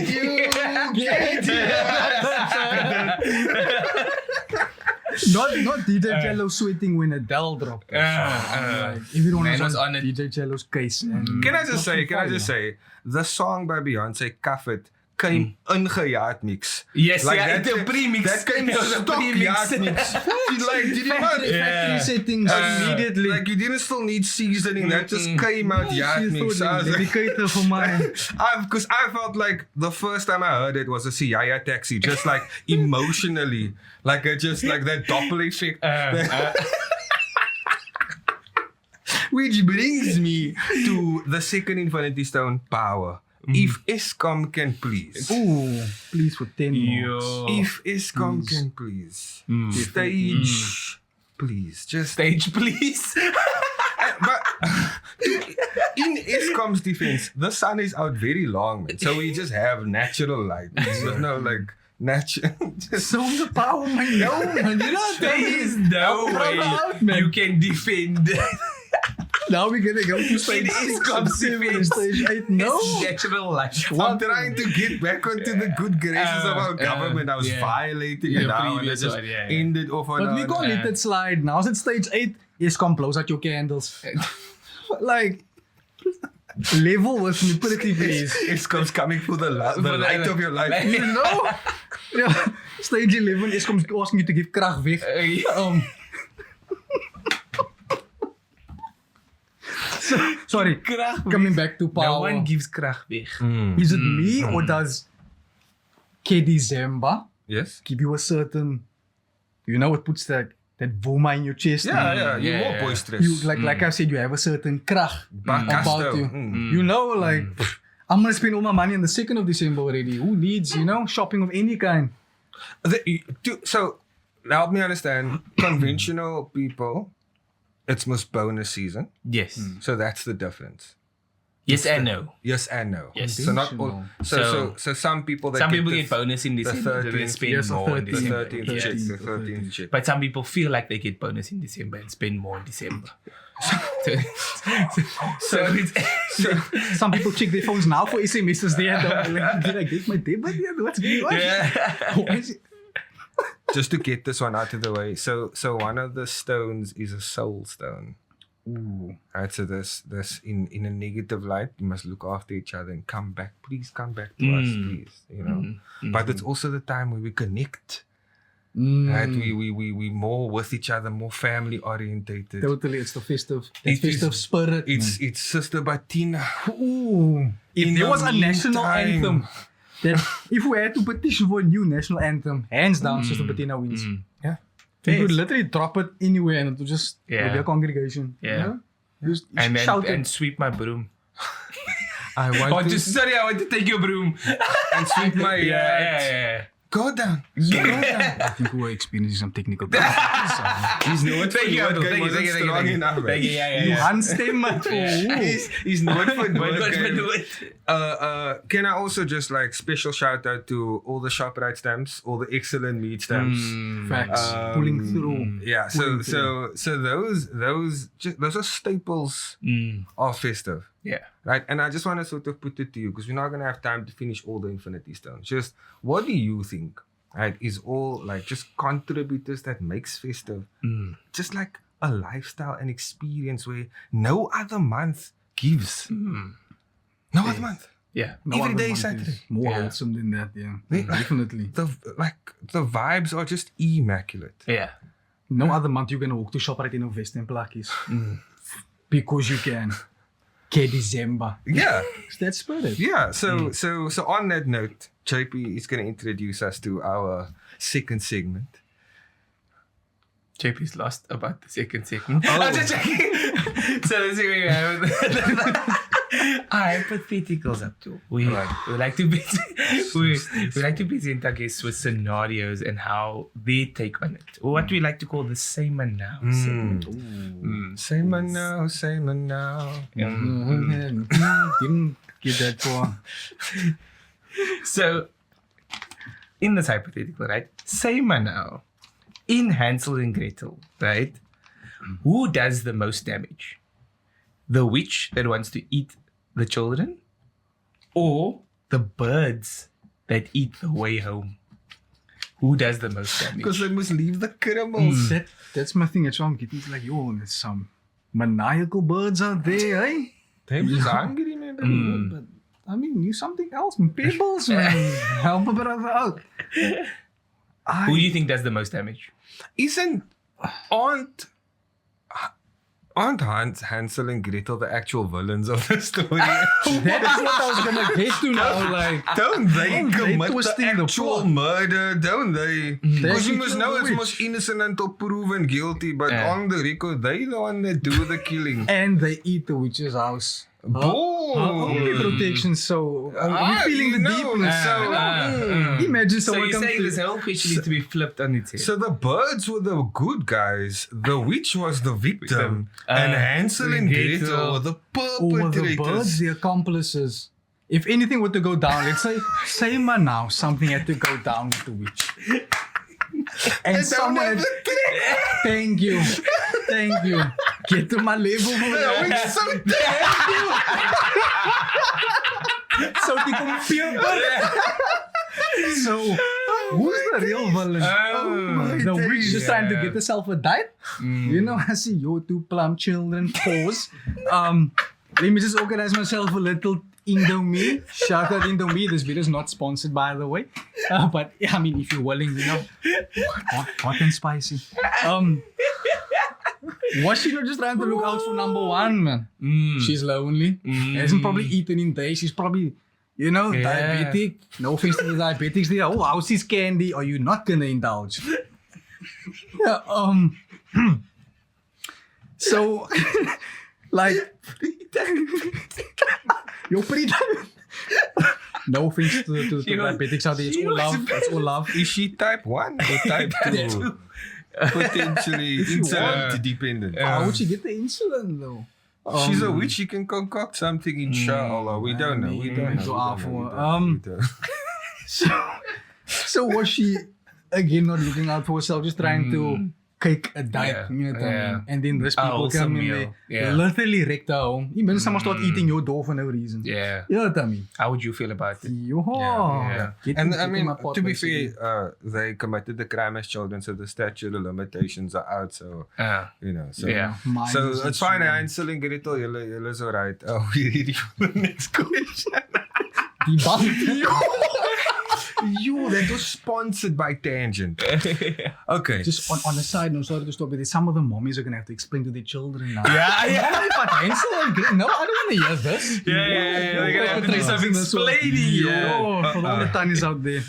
you get Not DJ Cello sweating when Adele dropped. Everyone was on DJ Cello's case. Can I just say, the song by Beyonce, Cuff It, came ungejaard mix. Yes, like the premix. That came stock jaard mix. Like, did you not? Factory settings immediately. Like, you didn't still need seasoning. That just came out jaard mix. I was dedicated for mine. Because I felt like the first time I heard it was a Siaya taxi, just like emotionally. Like, it just like that Doppler effect. Which brings me to the second Infinity Stone, power. If Eskom can please. Ooh, please for 10 more. If Eskom can please. Stage, please. Just stage, please. But in Eskom's defense, the sun is out very long, man. So we just have natural light. So no, like, natural. So the power, man. No, man. You know, there is no way you can defend. Now we're gonna go to stage 6 stage 8. No, natural light. I'm trying to get back onto the good graces of our government. I was violating it now, and it just ended off on. But we can't let it slide. Now it's stage 8. Eskom, blows out your candles. Like, level with me, pretty please. Eskom's coming for the light of your life. You know? Stage 11, Eskom's asking you to give Krag weg. Sorry, coming back to power. No one gives Krag weg. Is it me or does Dezemba give you a certain, it puts that voma in your chest? Yeah, you're more boisterous. You, like I said, you have a certain Krag about you. You know, like, I'm going to spend all my money on the 2nd of December already. Who needs, shopping of any kind? So, help me understand, conventional people, it's most bonus season. Yes. So that's the difference. Yes and no. Yes and no. Yes. So not all. So some people get bonus in December. The 13th, spend more in December. The 13th check. But some people feel like they get bonus in December and spend more in December. So some people check their phones now for SMSs there. Did I get my debit? What's going on? Yeah. Just to get this one out of the way. So one of the stones is a soul stone. Ooh. Right, so this in a negative light, you must look after each other and come back. Please come back to us, please. But it's also the time where we connect Right? We more with each other, more family orientated. Totally, it's the festive It festive is- spirit. It's Sister Bettina. Ooh, if In there the was a national meantime- anthem, that if we had to petition for a new national anthem, hands down, Sister Bettina wins. Yeah. You could Yes. literally drop it anywhere and it would just Yeah. be a congregation. Yeah. You know? Just And shout then it. and sweep my broom. I I want to want to take your broom. and sweep my Yeah. Go down. Go down. I think we were experiencing some technical difficulties. He's not Thank you, Abdul. Thank you, thank you, thank you, strong thank you. enough. Thank you, yeah. Johan stemmen. He's not for But work. do it. Can I also just like special shout out to all the ShopRite stamps, all the excellent meat stamps. Facts. Pulling through. Yeah, so those are staples of Festive. Yeah. Right, and I just want to sort of put it to you because we're not gonna have time to finish all the Infinity Stones. Just what do you think? Right, is all like just contributors that makes Festive just like a lifestyle and experience where no other month gives. No other month. Yeah. No Every other day month is Saturday. is more Yeah. wholesome than that, yeah. Like- Definitely. The vibes are just immaculate. Yeah. No other month you're gonna walk to ShopRite in a vest and plakkies. Because you can. Get Dezemba. Yeah, Is that spirit? yeah. So on that note, JP is going to introduce us to our second segment. JP's lost about the second segment. I'm just checking. So let's see where we have hypotheticals up to. We like to we like to present our guests with scenarios and how they take on it. Or what we like to call the same and now segment. Say man now, say man now. Didn't get that far. So in this hypothetical, right? Same and now. In Hansel and Gretel, right? Who does the most damage? The witch that wants to eat the children, or the birds that eat the way home? Who does the most damage? Because they must leave the criminals. That's my thing. That's why I'm getting to like, yo, there's some maniacal birds out there, eh? They're just hungry, man. But I mean, use something else. Pebbles, man. Help a brother out. Who do you think does the most damage? Aren't Hansel and Gretel the actual villains of the story? That's what I was gonna get to now. Like, Don't they Don't they commit the twisting the actual plot? murder? Don't they? Because you actually must kill know the it's witch. most innocent until proven guilty, but Yeah. on the record, they the one that do the killing. and they eat the witch's house. Boom! Only protection, so we're feeling the deepness. Imagine So someone you're comes saying to this whole question needs to be flipped on its head. So the birds were the good guys, the witch was the victim, and Hansel and Gretel were the over the birds, perpetrators. the accomplices. If anything were to go down, let's say man now, something had to go down with the witch. And someone had, thank you. Get to my level for that. So die computer. So who's the real villain? The witch just trying to get herself a date. You know, I see your two plump children. Pause. Let me just organize myself a little Indomie. Shout out Indomie. This video is not sponsored, by the way. But yeah, I mean, if you're willing, you know, hot and spicy. Was she not just trying to look out for number one, man? She's lonely. Hasn't probably eaten in days. She's probably, you know, diabetic. No offense to the diabetics there. Oh, how's this candy? Are you not gonna indulge? Yeah. So, like, you're pretty. No offense to the diabetics out there. It's all love. It's all love. Is she type 1 or type 2? Potentially insulin dependent. How would she get the insulin though? She's a witch. She can concoct something, inshallah. We don't know. We don't know. So was she again not looking out for herself, just trying to cake a diet, you know what I mean? And then these people come in there, literally wreck the home. Imagine someone start eating your door for no reason. Yeah. You know what I mean? How would you feel about it? And I mean, to be fair, they committed the crime as children, so the statute of limitations are out. So you know, so so it's fine. Hansel and Gretel, you're alright. We ready for the next question? Yo, that was sponsored by Tangent. Okay. Just on the side note, sorry to stop with this. Some of the mommies are gonna have to explain to their children now. Yeah. But Hansel and Gretel, no, I don't want to hear this. Yeah. They're gonna have to do some explaining. Yeah. For all the tannies out there.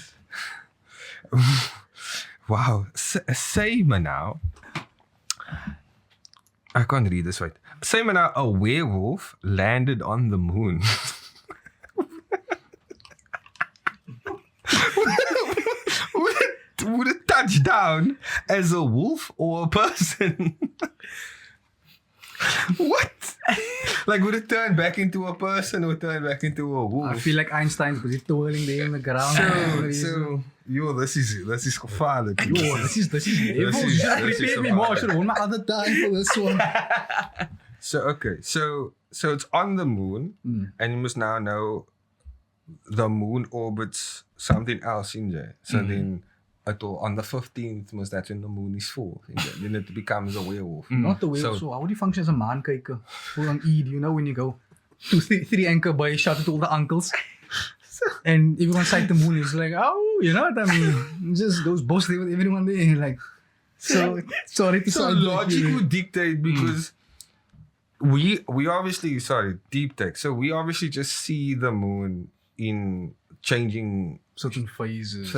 Wow. Say me now. I can't read this right. Say me now, a werewolf landed on the moon. would it touch down as a wolf or a person? What? Like, would it turn back into a person or turn back into a wolf? I feel like Einstein's busy twirling there in the ground. Yo, this is gevaarlijk. Yo, this is levels. You should have prepared me more. I should have won my other time for this one. So it's on the moon, and you must now know the moon orbits something else in there. So then, on the 15th, that's when the moon is full. Then it becomes a werewolf. Not the werewolf. So how would you function as a maankijker? Full on Eid, you know, when you go to three anchor bay, shout it to all the uncles. And everyone sight the moon is like, oh, you know what I mean? It just goes boasting with everyone there. Like, so sorry to So logic would dictate because we obviously, deep tech. So we obviously just see the moon in changing certain phases.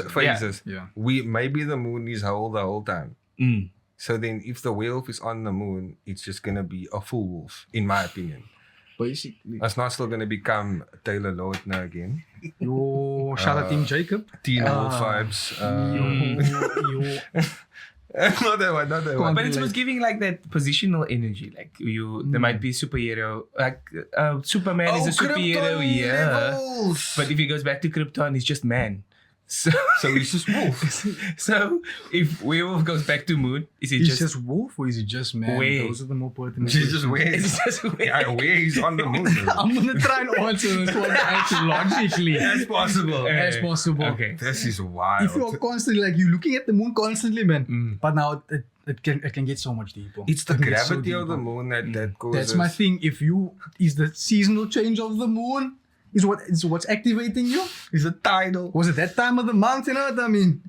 Yeah. Maybe the moon is whole the whole time. So then if the werewolf is on the moon, it's just gonna be a full wolf, in my opinion. Basically. It's not still gonna become Taylor Lautner again. Yo, shout out Team Jacob. Teen Wolf vibes. Not that one. But it was giving like that positional energy. Like there might be superhero. Like Superman is a superhero, levels. But if he goes back to Krypton, he's just man. So he's just wolf. So if werewolf goes back to moon, is he just wolf or is he just man? Where? Those are the more pertinent. He's just where? Where he's on the moon. I'm gonna try and answer this one logically as possible. As possible. Okay. This is wild. If you're constantly you're looking at the moon constantly, man. But now it can get so much deeper. It's the gravity of the moon that causes. That's my thing. Is the seasonal change of the moon is what's activating you? Is the tidal? Was it that time of the month? You know what I mean?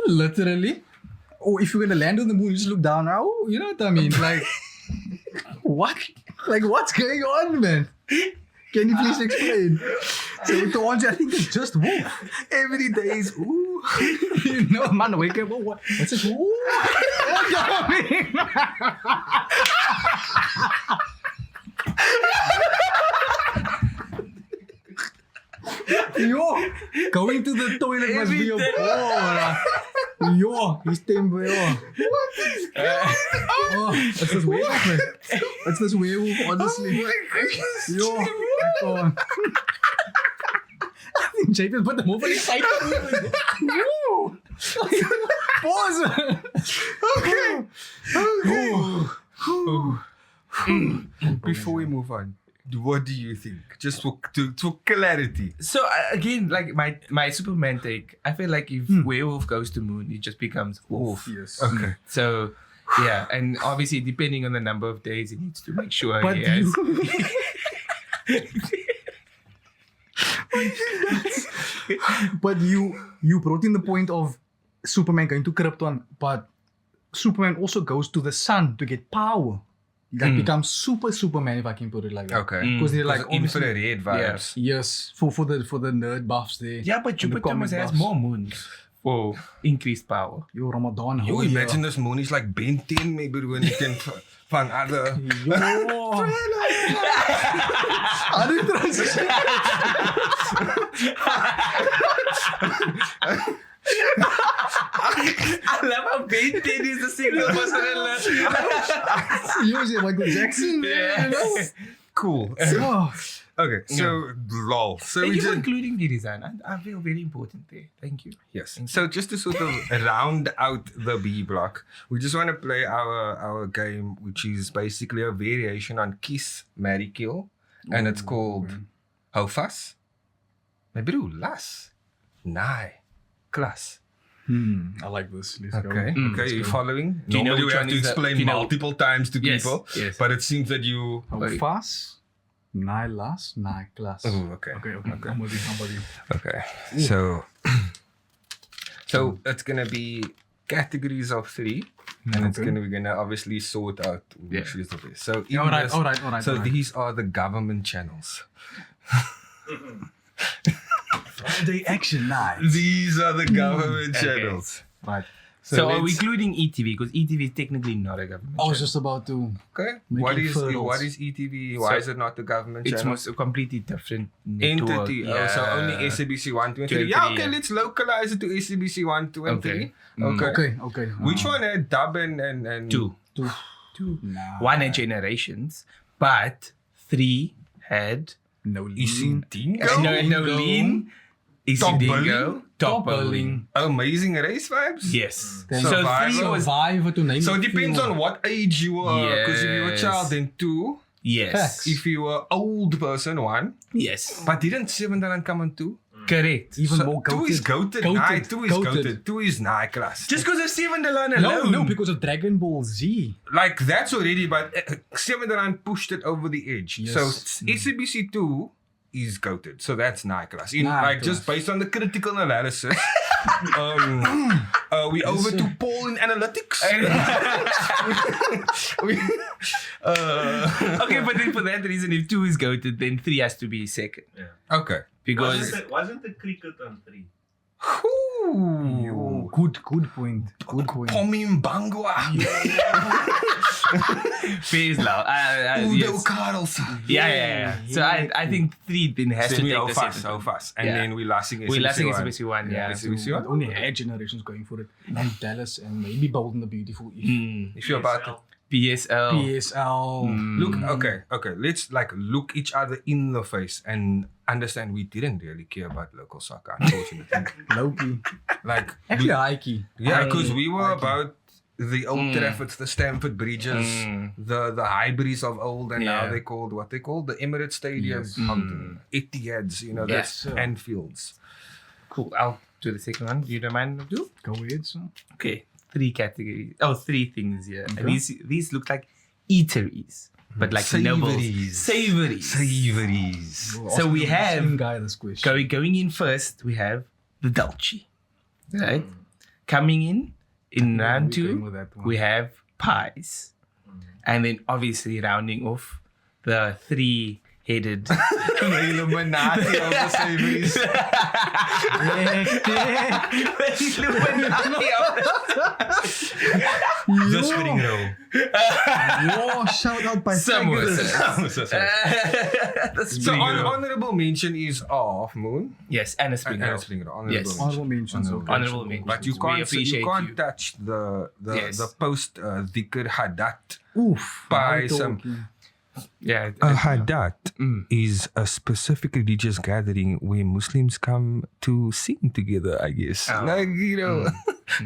Literally. Or if you're gonna land on the moon, you just look down. Oh, you know what I mean? Like what? Like what's going on, man? Can you please explain? So to answer, I think it's just wolf. Every day is ooh. You know, man, wake up. What's it? Ooh. Yo, going to the toilet must be a bore. Yo, he's tempo. What is going on? It's this werewolf, man. It's this werewolf, honestly. Oh my goodness. Yo, come on. I think Jake has put them over his side. Woo! Pause. Okay. Before we move on, what do you think? Just for clarity. So again, like my Superman take, I feel like if werewolf goes to moon, it just becomes wolf. Yes. Okay. So yeah, and obviously depending on the number of days, he needs to make sure But he has. But you brought in the point of Superman going to Krypton, but Superman also goes to the sun to get power. That becomes Superman, if I can put it like that. Okay. Because they're like infrared vibes. Yes, for the nerd buffs there. Yeah, but Jupiter must has more moons for increased power. Yo, Ramadan. You imagine this moon is like Ben 10 maybe when you can find other. Yo. How do you transition? I love how Ben 10 is the single person in You say Michael Jackson. Yeah. Cool. Okay, so lol. So Thank we you for just including the design. I feel very important there. Thank you. yes. So just to sort of round out the B block, we just want to play our game, which is basically a variation on Kiss, Marry, Kill, and it's called Hou Vas, Mybru Naai Klas. I like this. Let's go. Okay, okay, you following? Do you know Normally we which have one to is the- explain do you know- multiple times to Yes, people, yes. but it seems that you. Hou Vas, Naai Las, Naai Klas. Oh, okay. Okay. I'm with you. Okay, so So it's gonna be categories of 3, and we're gonna obviously sort out which is the best. So in this- all right. So these are the government channels. Friday action night. These are the government channels. Right. So are we let's- including ETV? Because ETV is technically not a government I was channel. just about to. Okay. Making What is furtals. ETV? Why So is it not the government It's channel? most a completely different network. Entity. Oh, so only SABC 1, 2, and 3. 2 and Yeah, 3, okay, yeah. let's localize it to SABC 1, 2, and Okay. 3. Okay. Okay. Which one had dub and 2. Two. Nah. 1 had generations, but 3 had No Isin Dingo? no lean, Isidingo, toppling. Amazing race vibes? Yes. Then So Survivor. 3 was Survivor to name So a it depends few. on what age you were. Because if you were a child, Yes. then 2. yes. Facts. If you were old person, 1. Yes. But didn't 7 Rand come on 2? Correct. Even So more 2 is goated. Naai, 2 is goated. 2 is Naai Klas. Just because of 7 Rand No, alone. because of Dragon Ball Z. Like that's already, but 7 Rand pushed it over the edge. Yes. So SABC 2 is goated. So that's Naai Klas. Naai Like Klas. just based on the critical analysis. We over to Paul in analytics. Okay, but then for that reason, if 2 is goated, then 3 has to be second. Okay. Because Wasn't the cricket on 3? Ooh. Good point. Good point. Pomi Mbangwa. Fair is loud. Udo Yes. Carlson. Yeah. So I think 3 then has to Send me take how the fast, second. how fast. And Yeah. then we're lasting We're last SABC 1. SABC 1, yeah. SABC But 1. only had generations going for it. And Dallas and maybe Bold and the Beautiful. If you're about to PSL. PSL. look, okay, let's like look each other in the face and understand we didn't really care about local soccer, unfortunately. Loki. Like, Actually, Ike. yeah, because we were Ike. about the Old Traffords, the Stamford Bridges, the Highbury's of old, and now Yeah. they called what they called the Emirates Stadium, Yes. Etihads, you know, Yes, that's sir. Anfields. Cool. I'll do the second one. You don't mind, Abdul? Go ahead, sir. Okay. 3 categories. Oh, 3 things here. And Okay. these look like eateries, but like nobles. Savories. Savories. So we have- Same guy this question. Going in first, we have the Daltjie. Right? Coming in round We're going 2, with that one. we have pies. And then obviously rounding off the 3-headed The Illuminati of the savories. The spring roll. Yo, shout out by Samosa. So honorable mention is Half Moon Yes, and a spring roll. spring roll. Honorable Yes. mention. Honorable mentions. Okay. Honorable mention. But you We can't appreciate you can't you. touch the Yes. post Dhikr Hadat. Oof. By now some- talking. Yeah. A Hadat is a specific religious gathering where Muslims come to sing together, I guess. Oh. Like, you know,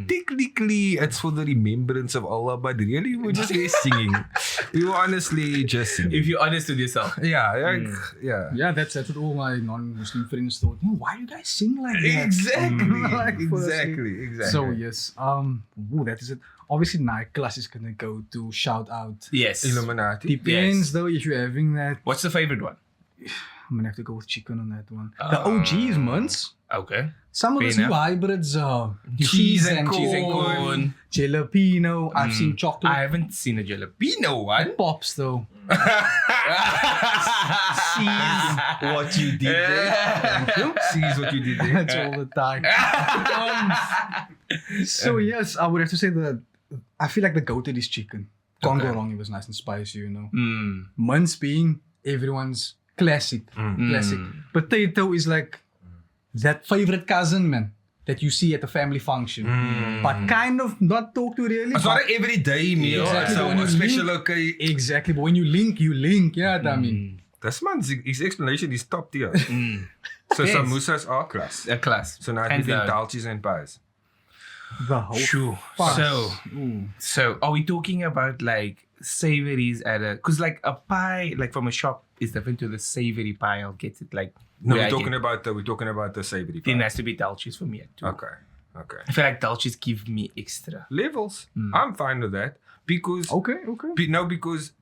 technically it's for the remembrance of Allah, but really we're just there singing. We were honestly just singing. If you're honest with yourself. Yeah, like, yeah. Yeah, that's what all my non-Muslim friends thought. Why do you guys sing like that? Exactly, Like, exactly, exactly. So yes, that is it. Obviously, Naai Klas is gonna go to shout out. Yes. Illuminati. Depends Yes. though if you're having that. What's the favorite one? I'm gonna have to go with chicken on that one. The OGs, months. Okay. Some of Fair those new enough. hybrids are Cheese and corn. jalapeno. I've seen chocolate I haven't seen a jalapeno one. pops though. Sees what you did there. Sees what you did there. That's all the time. So yes, I would have to say that I feel like the goated is chicken. Can't go Okay. wrong. It was nice and spicy, you know. Mm. Munch being everyone's classic. Classic. Potato is like that favorite cousin, man, that you see at a family function. But kind of not talk to really. It's not an everyday meal. Exactly, It's when you a special link- okay. Exactly. But when you link, Yeah, I mean. This man's his explanation is top tier. So Yes. samosas are class. A class. So now Hands between down. daltjies and pies. The whole Sure. fuss. So, so are we talking about like savories at a? Because like a pie, like from a shop, is different to the savory pie. I'll get it. Like No, where we're I talking get- about the savory Then it pie. has to be Daltjies for me too. Okay. Okay. I feel like Daltjies give me extra. Levels. I'm fine with that because Okay. because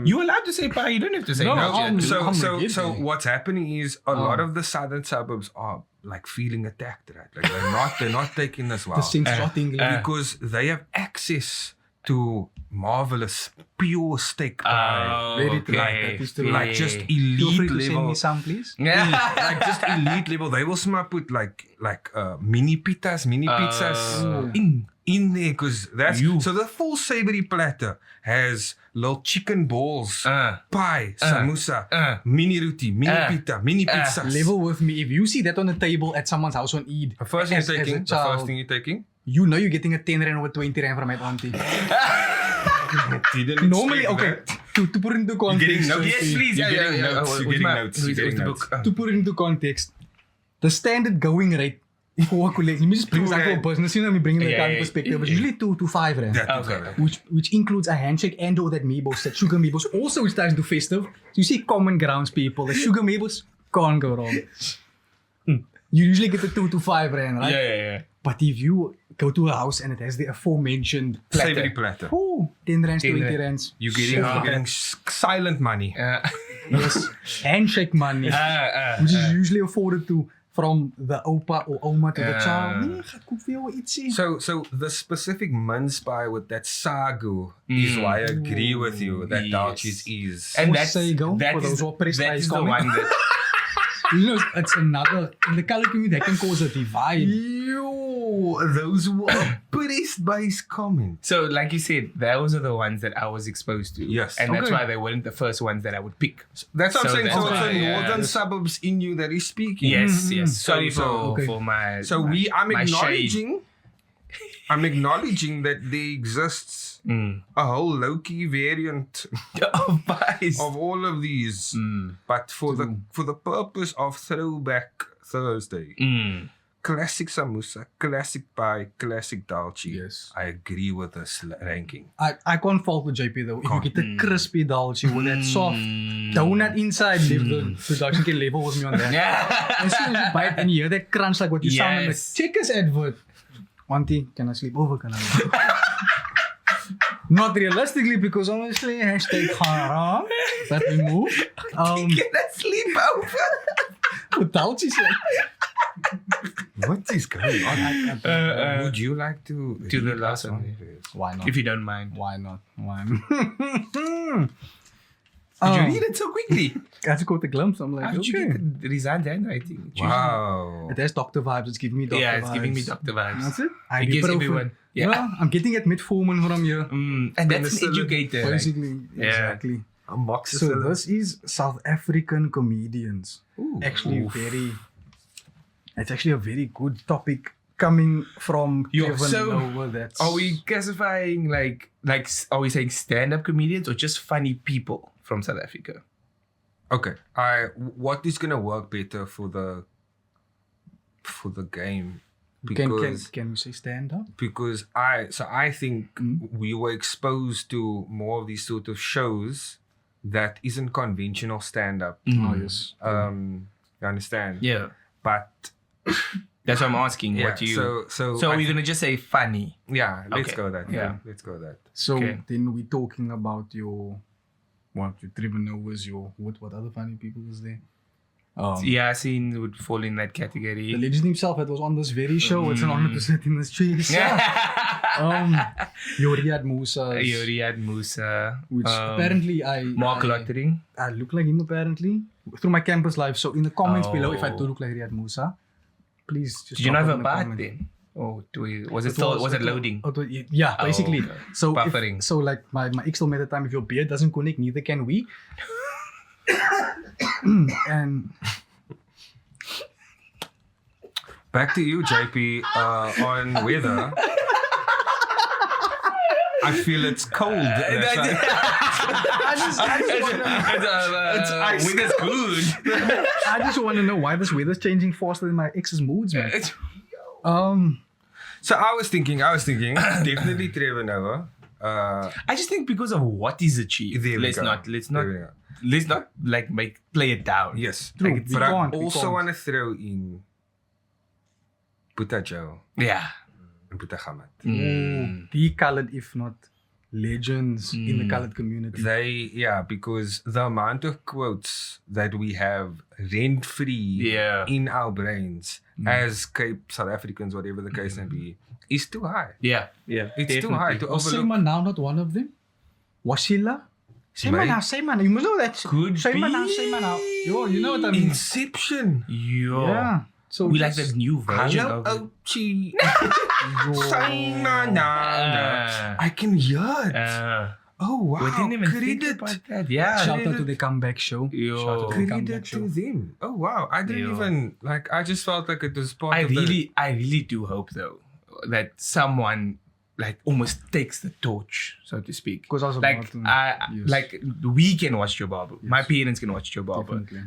You're allowed to say pa, you don't have to say No, no. I'm- So forgetting. what's happening is a lot of the southern suburbs are like feeling attacked, right? Like they're not taking this well The sense of English. because they have access to marvelous pure steak pie, Very true. okay. That is true. like just Feel free elite to send level. me some, please. Like just elite level. They will smell put like mini pizzas in there because that's so the full savory platter has little chicken balls, pie, samosa, mini roti, mini pita, mini pizzas. Level with me. If you see that on the table at someone's house on Eid, The first thing as you're a taking. child, You you know you're getting a 10 rand or a 20 rand from my auntie. didn't Normally, expect okay, that. to put it into context. notes. Yes, please. You're getting notes, Where's you're getting my- notes, where's- you're where's the getting book? To put it into context, the standard going rate for a collect, let me just bring this down to a business, you know, me bringing the Yeah, account yeah, perspective, but usually 2 to 5 rand. That is Okay. correct. Which includes a handshake and or that meebos, that sugar meebos, also which ties into festive. So you see common grounds people, the sugar meebos can't go wrong. You usually get the 2 to 5 rand, right? Yeah. But if you go to a house and it has the aforementioned Savory platter. 10 rands, 10 20 rand. rands. You're getting silent money. Yes, handshake money, which is usually afforded to from the opa or oma to the child. Nee, ga koop vir jou ietsie. So the specific mince pie with that sagu is why I agree with you that Yes. Daltjie's is. And Or that's Sego, that for is those who are pressed that by is his the comment. one that You know, it's another, in the color community, that can cause a divide. Yo, those who are pressed by his comment. So, like you said, those are the ones that I was exposed to. Yes. And that's Okay. why they weren't the first ones that I would pick. That's what I'm So saying. that's So it's why, the yeah. northern suburbs in you that is speaking. Yes, yes. Sorry So- for my. So my, I'm my acknowledging. I'm acknowledging that there exists a whole low-key variant Oh, Vice. of all of these, but for the purpose of Throwback Thursday, classic samosa, classic pie, classic Daltjie. Yes. I agree with this ranking. I can't fault with JP though. If you get the crispy Daltjie with that soft donut inside, the production can level with me on that. Yeah. As soon as you bite and you hear that crunch like what you sound in the Yes. Checkers advert. Auntie, can I sleep over? Can I? Not realistically, because honestly, hashtag haram, that we move. Can I sleep over? With Daltjie's like, What is going on? Would you like to do the read last us one? why not? If you don't mind. Why not? Why? Did you read it so quickly? I just got the glimpse. I'm like, How did you okay. get the resigned handwriting? Wow. It has doctor vibes. It's giving me doctor vibes. Yeah, it's giving me doctor vibes. That's it. It gives everyone. Yeah. Well, I'm getting it metformin from you. And that's an educator. Like, Basically, exactly. So this is South African comedians. Actually, it's actually a very good topic coming from Kevin so Noah. That's are we classifying like are we saying stand-up comedians or just funny people from South Africa? Okay. What is gonna work better for the game? Because can we say stand up? because I think we were exposed to more of these sort of shows that isn't conventional stand up. Oh yes. You understand? Yeah. But That's what I'm asking. yeah, What do you so we're gonna just say funny. yeah, let's Okay. go that. Yeah. Let's go that. So Okay. then we're talking about your Trevor Noah's, what other funny people is there? Yasin would fall in that category. The legend himself that was on this very show. It's an honor to sit in this chair. Your Riyad Musa, Riyad Musa, which apparently Mark Lottering. I look like him apparently through my campus life. So in the comments below, if I Oh. do look like Riyad Musa, please just. Did you not drop have it a in the part comments. then? Oh, was it loading? Yeah, basically. okay. So Buffering. so like my ex told me at the time, if your beard doesn't connect, neither can we. And Back to you, JP, on weather. I feel it's cold. That's why- Winter's good. I just want to know why this weather's changing faster than my ex's moods, man. So I was thinking, definitely Trevor Noah. I just think because of what he's achieved. There we Let's go. not There we go. let's not like play it down. Yes, True, but we I can't, we also can't. want to throw in Boeta Jou Yeah. and Boeta Gamat. The colored, if not legends in the colored community. Because the amount of quotes that we have rent-free in our brains as Cape South Africans, whatever the case may be, is too high. Yeah. It's too high to Was overlook. Seyman now not one of them? Wasila? Seyman now. You must know that. Could Seyman now. Yo, you know what I mean? Inception. Yo. Yeah. So We like that new version Hello, of it. Ochi. I can hear it. Oh, wow. We didn't even think Credit. about that. Yeah. Shout out to the comeback show. Yo. Shout out to the Credit comeback to show. them. Oh, wow. I didn't even, I just felt like it was part I of really do hope though that someone like almost takes the torch, so to speak. Because I was Like about to, yes. like we can watch Jou Wys. My parents can watch Jou Wys. Definitely.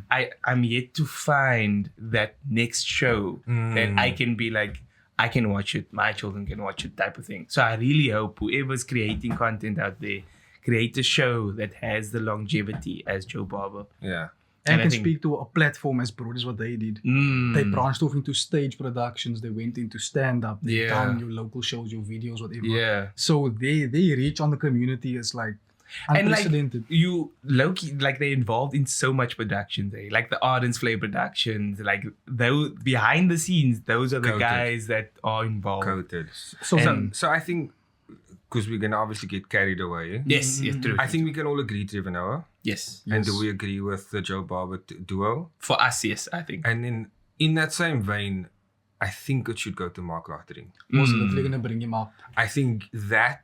I'm yet to find that next show that I can be like, I can watch it, my children can watch it type of thing. So I really hope whoever's creating content out there create a show that has the longevity as Jou Wys. Yeah. And I can think- speak to a platform as broad as what they did. They branched off into stage productions. They went into stand-up. They done your local shows, your videos, whatever. Yeah. So they reach on the community is like And like unprecedented. you low-key, like they're involved in so much production there. Like the Ardens Flay Productions, like those behind the scenes, those are the Coated. guys that are involved. Coated. And- So I think, because we're going to obviously get carried away. Yes, yes, true. I think we can all agree Trevor Noah. yes. And do we agree with the Jou Wys duo? For us, yes, I think. And then in that same vein, I think it should go to Mark Lottering. Was literally gonna bring him up. I think that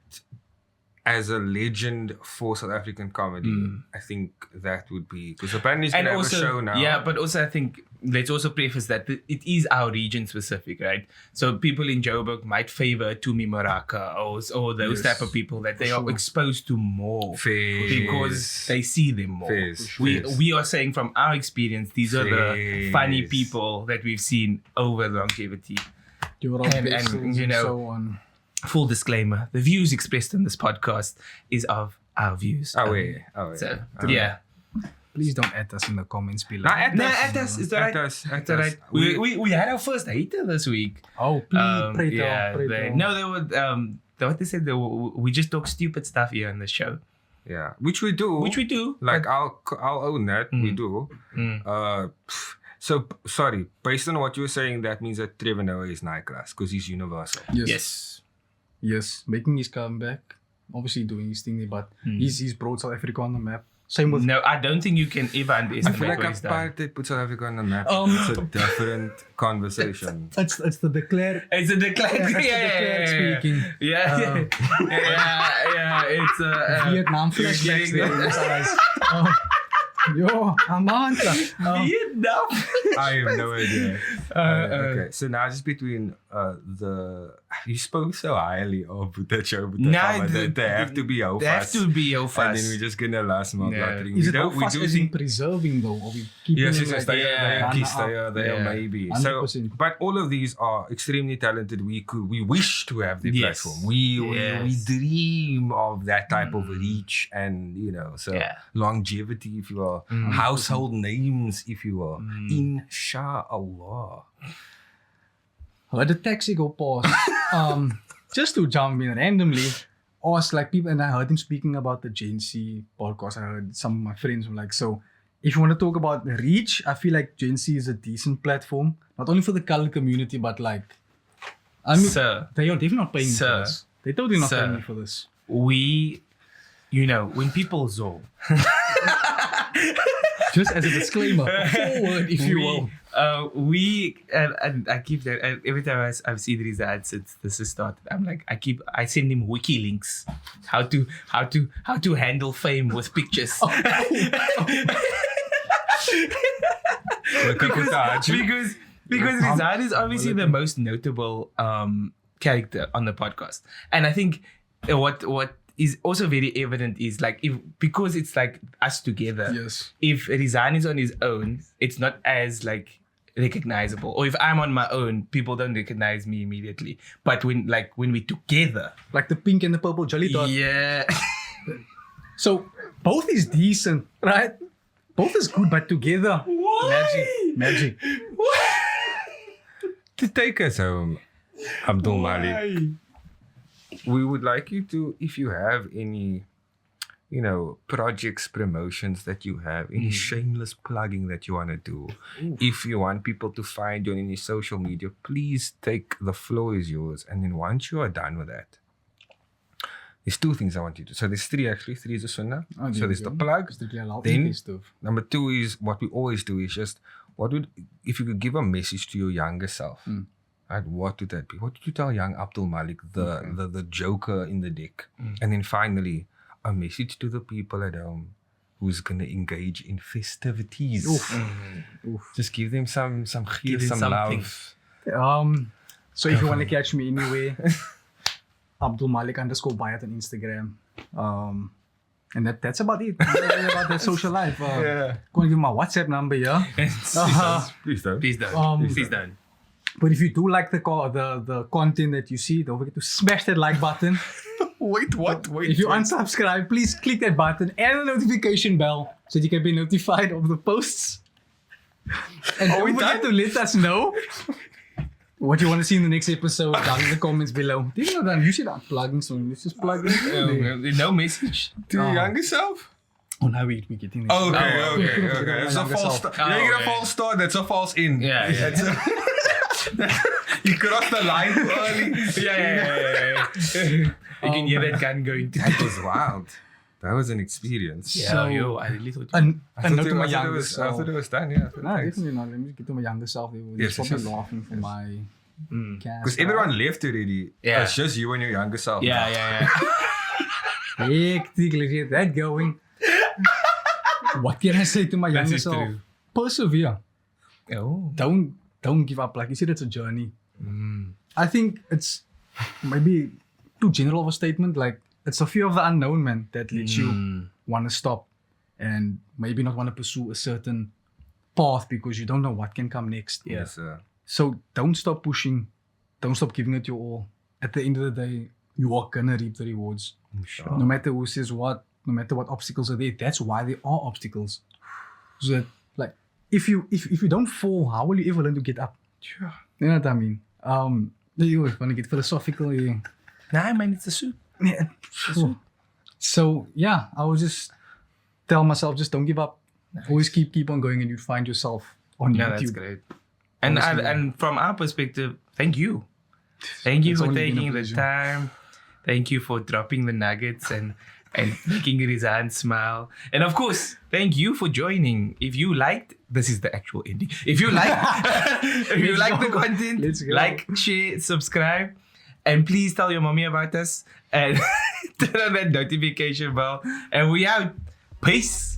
as a legend for South African comedy, I think that would be, because apparently he's going to have a show now. yeah, but also I think let's also preface that it is our region specific, right? So people in Joburg might favor Tumi Moraka or those type of people that they are exposed to more Fair. because they see them more. Fairs. We are saying from our experience, these are the funny Fairs. people that we've seen over longevity. Your And, vessels you know, so on. Full disclaimer: the views expressed in this podcast is of our views. Oh, only. yeah. So yeah. Please don't add us in the comments below. At us. It's alright. It's alright. We had our first hater this week. Oh, please, pray tell. They were what they said. We just talk stupid stuff here on the show, Yeah. Which we do. Like, but- I'll own that. We do. So, sorry. Based on what you were saying, that means that Trevor Noah is Naai Klas because he's universal. Yes, making his comeback. Obviously doing his thing, but he's brought South Africa on the map. Same with No, I don't think you can ever I underestimate feel like what he's done. apartheid put South Africa on the map. It's a different conversation. it's the declare. It's a decline. Speaking. Yeah. It's a Vietnam flashbacks getting there in his eyes. Yo, Amanda. Vietnam. I have no idea. Okay, so now just between you spoke so highly of that show, but they have to be Hou They have Vas. to be Hou Vas. And then we're just gonna last month Yeah. lottering. Is We it don't- how we fast do is in think- preserving though? Or we keeping Yes, them yes, like they are maybe. So, 100%. but all of these are extremely talented. We wish to have the Yes. platform. We Yes. dream of that type of reach and longevity, if you will, household names, if you will. Inshallah. Heard the taxi go past. Just to jump in randomly, asked like people, and I heard him speaking about the GenC podcast. I heard some of my friends were like, so if you want to talk about the reach, I feel like GenC is a decent platform, not only for the colored community, but like, I mean, Sir. they are definitely not paying me for Sir. this. They totally not Sir. paying me for this. We, when people zo, Just as a disclaimer, forward, if you will. and I keep that every time I've seen these ads since this has started. I'm like, I send him wiki links, how to handle fame with pictures. because Rizal is obviously the most notable character on the podcast, and I think what is also very evident is like because it's like us together. Yes. If Rizan is on his own, it's not as like recognizable. Or if I'm on my own, people don't recognize me immediately. But when we together, Like the pink and the purple jelly dot. yeah, So both is decent, right? Both is good, but together, magic. To take us home, Abdul Malik. we would like you to, if you have any, projects, promotions that you have, any shameless plugging that you want to do, if you want people to find you on any social media, please take the floor is yours. And then once you are done with that, there's 2 things I want you to. So there's 3 actually. 3 is a sunnah. So there's the plug. Then number 2 is what we always do is just if you could give a message to your younger self, right? What would that be? What did you tell young Abdul Malik, the joker in the deck? And then finally, a message to the people at home who's gonna engage in festivities. Just give them some love. So if you want to catch me anywhere, Abdul Malik _Bhayat on Instagram. And that's about it. About that social life. Go and give my WhatsApp number, yeah. Please don't. Please don't. But if you do like the content that you see, don't forget to smash that like button. Wait, what? If you unsubscribe, please click that button and the notification bell so that you can be notified of the posts. And don't forget to let us know what you want to see in the next episode down in the comments below. You said I'm plugging, so let's just plug in. No message. To your younger self? Oh, now we're getting this. Okay. That's a false start. You get a false start, that's a false in. Yeah. You crossed the line too early. Yeah. You can hear that gun going. That was wild. That was an experience. Yeah, I really thought. I thought it was done, yeah. No, definitely not. Let me get to my younger self. They're probably laughing for my cast. Because everyone left already. Yeah. It's just you and your younger self. Yeah. Hectic, let's get that going. What can I say to my younger self? true. Persevere. Oh. Don't give up. Like you said, it's a journey. I think it's maybe too general of a statement. Like, it's the fear of the unknown, man, that lets you want to stop and maybe not want to pursue a certain path because you don't know what can come next. Yeah. Yes, So don't stop pushing. Don't stop giving it your all. At the end of the day, you are gonna reap the rewards. Sure. No matter who says what, no matter what obstacles are there. That's why there are obstacles. So that, like, if you don't fall, how will you ever learn to get up? Sure. You know what I mean? You want to get philosophical here. Nah, man, it's a suit. Yeah. So yeah, I would just tell myself, just don't give up. Nice. Always keep on going, and you find yourself on Yeah, YouTube. that's great. And Honestly, and from our perspective, thank you. Thank you It's for only been a taking the pleasure. time. Thank you for dropping the nuggets and making Rizan smile. And of course, thank you for joining. If you liked, this is the actual ending. If you like, the content, Let's go. like, share, subscribe, and please tell your mommy about us and turn on that notification bell. And we out. Peace.